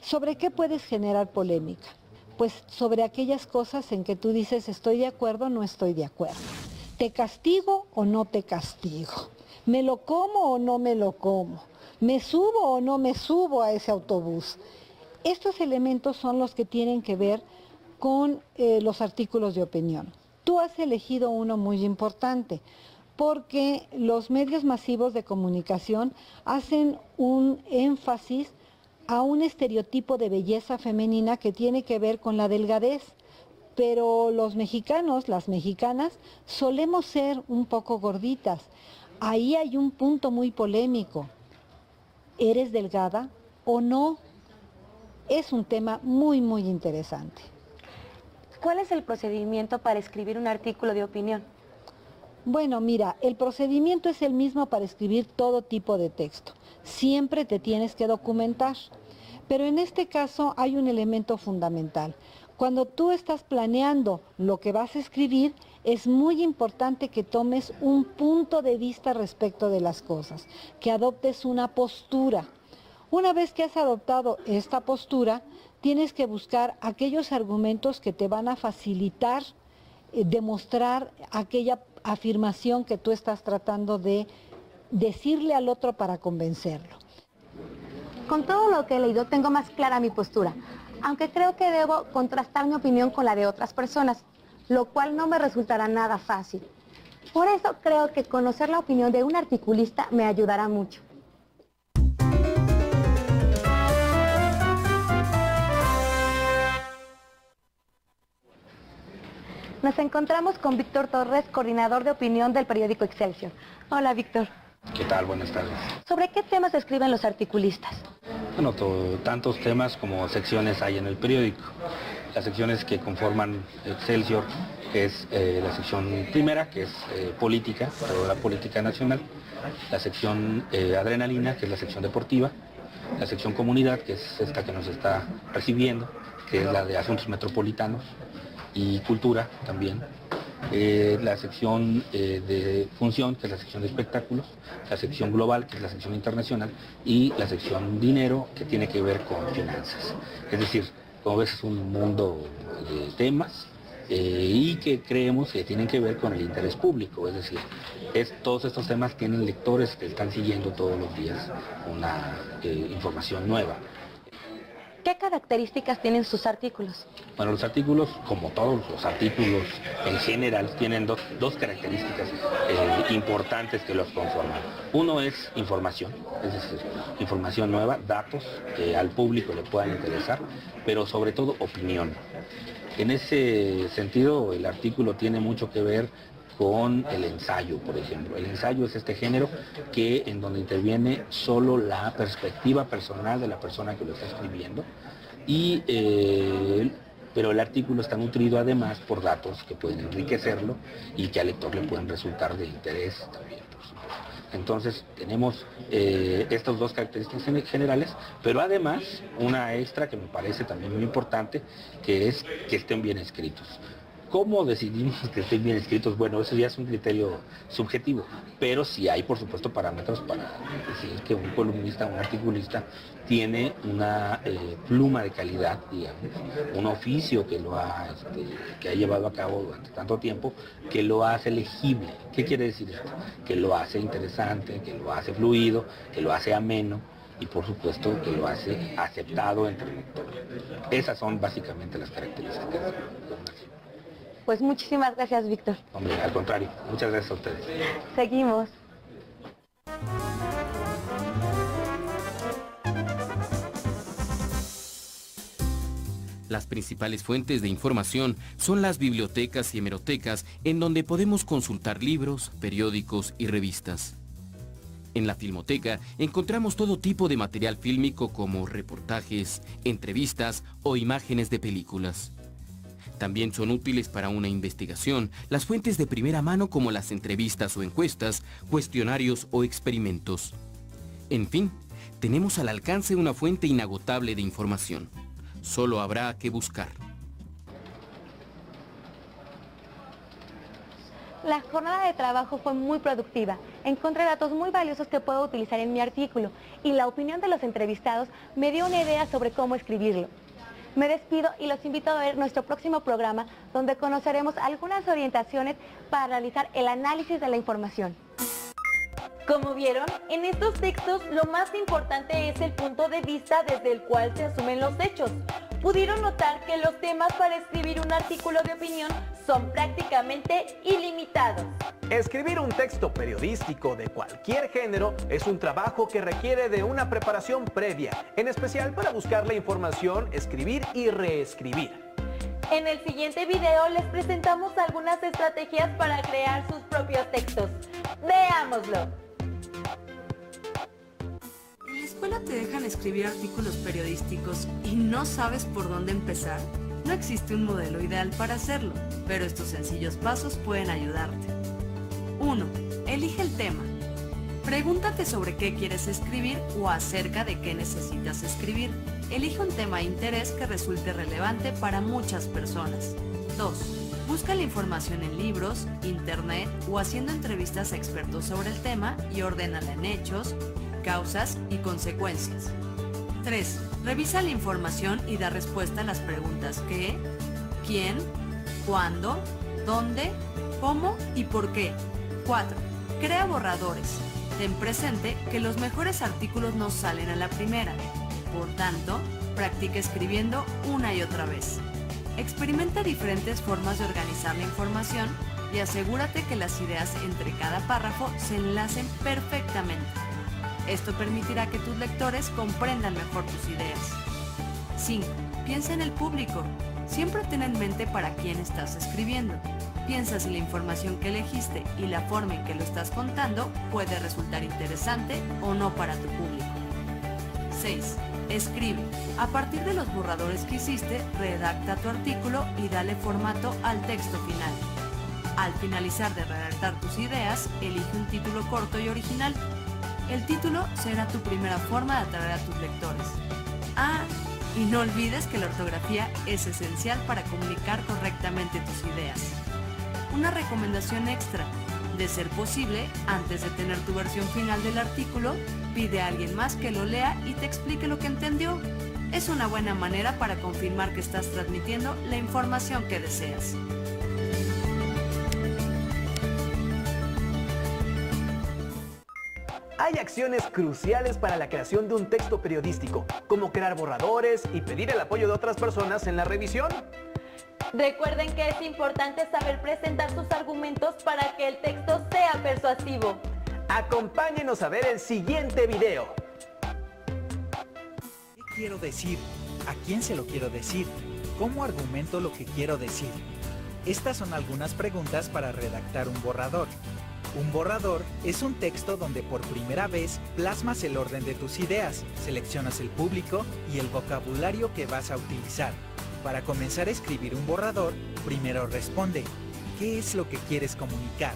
Speaker 21: ¿Sobre qué puedes generar polémica? Pues sobre aquellas cosas en que tú dices estoy de acuerdo o no estoy de acuerdo. ¿Te castigo o no te castigo? ¿Me lo como o no me lo como? ¿Me subo o no me subo a ese autobús? Estos elementos son los que tienen que ver con los artículos de opinión. Tú has elegido uno muy importante porque los medios masivos de comunicación hacen un énfasis a un estereotipo de belleza femenina que tiene que ver con la delgadez. Pero los mexicanos, las mexicanas, solemos ser un poco gorditas. Ahí hay un punto muy polémico. ¿Eres delgada o no? Es un tema muy, muy interesante.
Speaker 19: ¿Cuál es el procedimiento para escribir un artículo de opinión?
Speaker 21: Bueno, mira, el procedimiento es el mismo para escribir todo tipo de texto. Siempre te tienes que documentar. Pero en este caso hay un elemento fundamental. Cuando tú estás planeando lo que vas a escribir, es muy importante que tomes un punto de vista respecto de las cosas, que adoptes una postura. Una vez que has adoptado esta postura, tienes que buscar aquellos argumentos que te van a facilitar demostrar aquella afirmación que tú estás tratando de decirle al otro para convencerlo.
Speaker 19: Con todo lo que he leído tengo más clara mi postura, aunque creo que debo contrastar mi opinión con la de otras personas, lo cual no me resultará nada fácil. Por eso creo que conocer la opinión de un articulista me ayudará mucho. Nos encontramos con Víctor Torres, coordinador de opinión del periódico Excelsior. Hola, Víctor.
Speaker 4: ¿Qué tal? Buenas tardes.
Speaker 19: ¿Sobre qué temas escriben los articulistas?
Speaker 4: Bueno, tantos temas como secciones hay en el periódico. Las secciones que conforman Excelsior es la sección primera, que es política, toda la política nacional. La sección adrenalina, que es la sección deportiva. La sección comunidad, que es esta que nos está recibiendo, que es la de asuntos metropolitanos. Y cultura también. La sección de función, que es la sección de espectáculos, la sección global, que es la sección internacional, y la sección dinero, que tiene que ver con finanzas. Es decir, como ves, es un mundo de temas y que creemos que tienen que ver con el interés público. Es decir, todos estos temas tienen lectores que están siguiendo todos los días una información nueva.
Speaker 19: ¿Qué características tienen sus artículos?
Speaker 4: Bueno, los artículos, como todos los artículos en general, tienen dos características importantes que los conforman. Uno es información, es decir, información nueva, datos que al público le puedan interesar, pero sobre todo opinión. En ese sentido, el artículo tiene mucho que ver con el ensayo, por ejemplo. El ensayo es este género en donde interviene solo la perspectiva personal de la persona que lo está escribiendo, pero el artículo está nutrido además por datos que pueden enriquecerlo y que al lector le pueden resultar de interés también, por supuesto. Entonces tenemos estas dos características generales, pero además una extra que me parece también muy importante, que es que estén bien escritos. ¿Cómo decidimos que estén bien escritos? Bueno, eso ya es un criterio subjetivo, pero sí hay, por supuesto, parámetros para decir que un columnista, un articulista, tiene una pluma de calidad, digamos, un oficio que que ha llevado a cabo durante tanto tiempo, que lo hace legible. ¿Qué quiere decir esto? Que lo hace interesante, que lo hace fluido, que lo hace ameno, y por supuesto que lo hace aceptado entre el lector. Esas son básicamente las características.
Speaker 19: Pues muchísimas gracias, Víctor.
Speaker 4: Hombre, al contrario, muchas gracias a ustedes.
Speaker 19: Seguimos.
Speaker 20: Las principales fuentes de información son las bibliotecas y hemerotecas, en donde podemos consultar libros, periódicos y revistas. En la Filmoteca encontramos todo tipo de material fílmico como reportajes, entrevistas o imágenes de películas. También son útiles para una investigación las fuentes de primera mano como las entrevistas o encuestas, cuestionarios o experimentos. En fin, tenemos al alcance una fuente inagotable de información. Solo habrá que buscar.
Speaker 19: La jornada de trabajo fue muy productiva. Encontré datos muy valiosos que puedo utilizar en mi artículo y la opinión de los entrevistados me dio una idea sobre cómo escribirlo. Me despido y los invito a ver nuestro próximo programa, donde conoceremos algunas orientaciones para realizar el análisis de la información.
Speaker 2: Como vieron, en estos textos lo más importante es el punto de vista desde el cual se asumen los hechos. Pudieron notar que los temas para escribir un artículo de opinión son prácticamente ilimitados.
Speaker 3: Escribir un texto periodístico de cualquier género es un trabajo que requiere de una preparación previa, en especial para buscar la información, escribir y reescribir.
Speaker 2: En el siguiente video les presentamos algunas estrategias para crear sus propios textos. Veámoslo.
Speaker 22: ¿En la escuela te dejan escribir artículos periodísticos y no sabes por dónde empezar? No existe un modelo ideal para hacerlo, pero estos sencillos pasos pueden ayudarte. 1. Elige el tema. Pregúntate sobre qué quieres escribir o acerca de qué necesitas escribir. Elige un tema de interés que resulte relevante para muchas personas. 2. Busca la información en libros, internet o haciendo entrevistas a expertos sobre el tema y ordénala en hechos, causas y consecuencias. 3. Revisa la información y da respuesta a las preguntas ¿qué?, ¿quién?, ¿cuándo?, ¿dónde?, ¿cómo? y ¿por qué? 4. Crea borradores. Ten presente que los mejores artículos no salen a la primera. Por tanto, practica escribiendo una y otra vez. Experimenta diferentes formas de organizar la información y asegúrate que las ideas entre cada párrafo se enlacen perfectamente. Esto permitirá que tus lectores comprendan mejor tus ideas. 5. Piensa en el público. Siempre ten en mente para quién estás escribiendo. Piensa si la información que elegiste y la forma en que lo estás contando puede resultar interesante o no para tu público. 6. Escribe. A partir de los borradores que hiciste, redacta tu artículo y dale formato al texto final. Al finalizar de redactar tus ideas, elige un título corto y original. El título será tu primera forma de atraer a tus lectores. Y no olvides que la ortografía es esencial para comunicar correctamente tus ideas. Una recomendación extra: de ser posible, antes de tener tu versión final del artículo, pide a alguien más que lo lea y te explique lo que entendió. Es una buena manera para confirmar que estás transmitiendo la información que deseas.
Speaker 3: Hay acciones cruciales para la creación de un texto periodístico, como crear borradores y pedir el apoyo de otras personas en la revisión.
Speaker 2: Recuerden que es importante saber presentar sus argumentos para que el texto sea persuasivo.
Speaker 3: Acompáñenos a ver el siguiente video.
Speaker 5: ¿Qué quiero decir? ¿A quién se lo quiero decir? ¿Cómo argumento lo que quiero decir? Estas son algunas preguntas para redactar un borrador. Un borrador es un texto donde por primera vez plasmas el orden de tus ideas, seleccionas el público y el vocabulario que vas a utilizar. Para comenzar a escribir un borrador, primero responde: ¿qué es lo que quieres comunicar?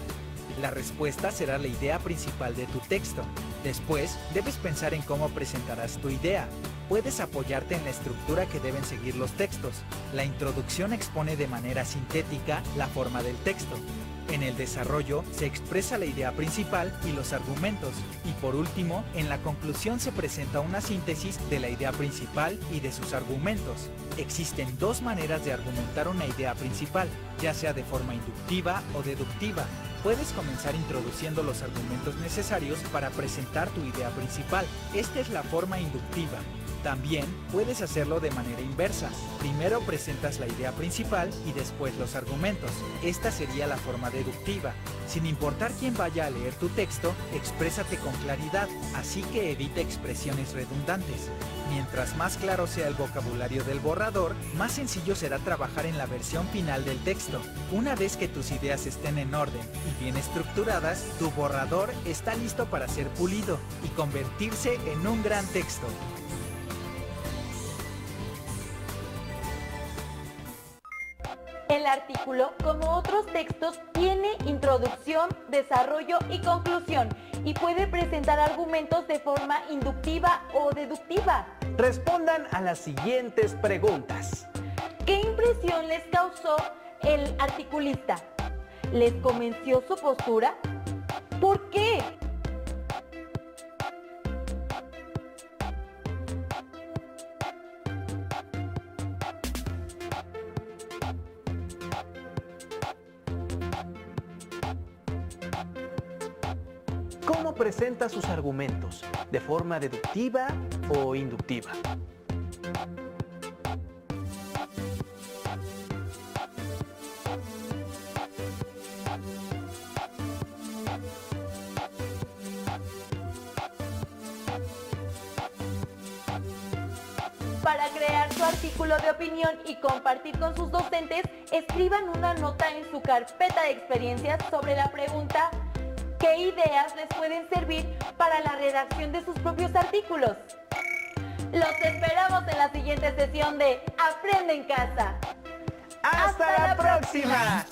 Speaker 5: La respuesta será la idea principal de tu texto. Después, debes pensar en cómo presentarás tu idea. Puedes apoyarte en la estructura que deben seguir los textos. La introducción expone de manera sintética la forma del texto. En el desarrollo se expresa la idea principal y los argumentos. Y por último, en la conclusión se presenta una síntesis de la idea principal y de sus argumentos. Existen dos maneras de argumentar una idea principal, ya sea de forma inductiva o deductiva. Puedes comenzar introduciendo los argumentos necesarios para presentar tu idea principal. Esta es la forma inductiva. También puedes hacerlo de manera inversa. Primero presentas la idea principal y después los argumentos. Esta sería la forma deductiva. Sin importar quién vaya a leer tu texto, exprésate con claridad, así que evita expresiones redundantes. Mientras más claro sea el vocabulario del borrador, más sencillo será trabajar en la versión final del texto. Una vez que tus ideas estén en orden y bien estructuradas, tu borrador está listo para ser pulido y convertirse en un gran texto.
Speaker 2: El artículo, como otros textos, tiene introducción, desarrollo y conclusión y puede presentar argumentos de forma inductiva o deductiva.
Speaker 3: Respondan a las siguientes preguntas.
Speaker 2: ¿Qué impresión les causó el articulista? ¿Les convenció su postura? ¿Por qué?
Speaker 3: ¿Cómo presenta sus argumentos? ¿De forma deductiva o inductiva?
Speaker 2: Para crear su artículo de opinión y compartir con sus docentes, escriban una nota en su carpeta de experiencias sobre la pregunta: ¿qué ideas les pueden servir para la redacción de sus propios artículos? Los esperamos en la siguiente sesión de Aprende en Casa.
Speaker 3: ¡Hasta la próxima!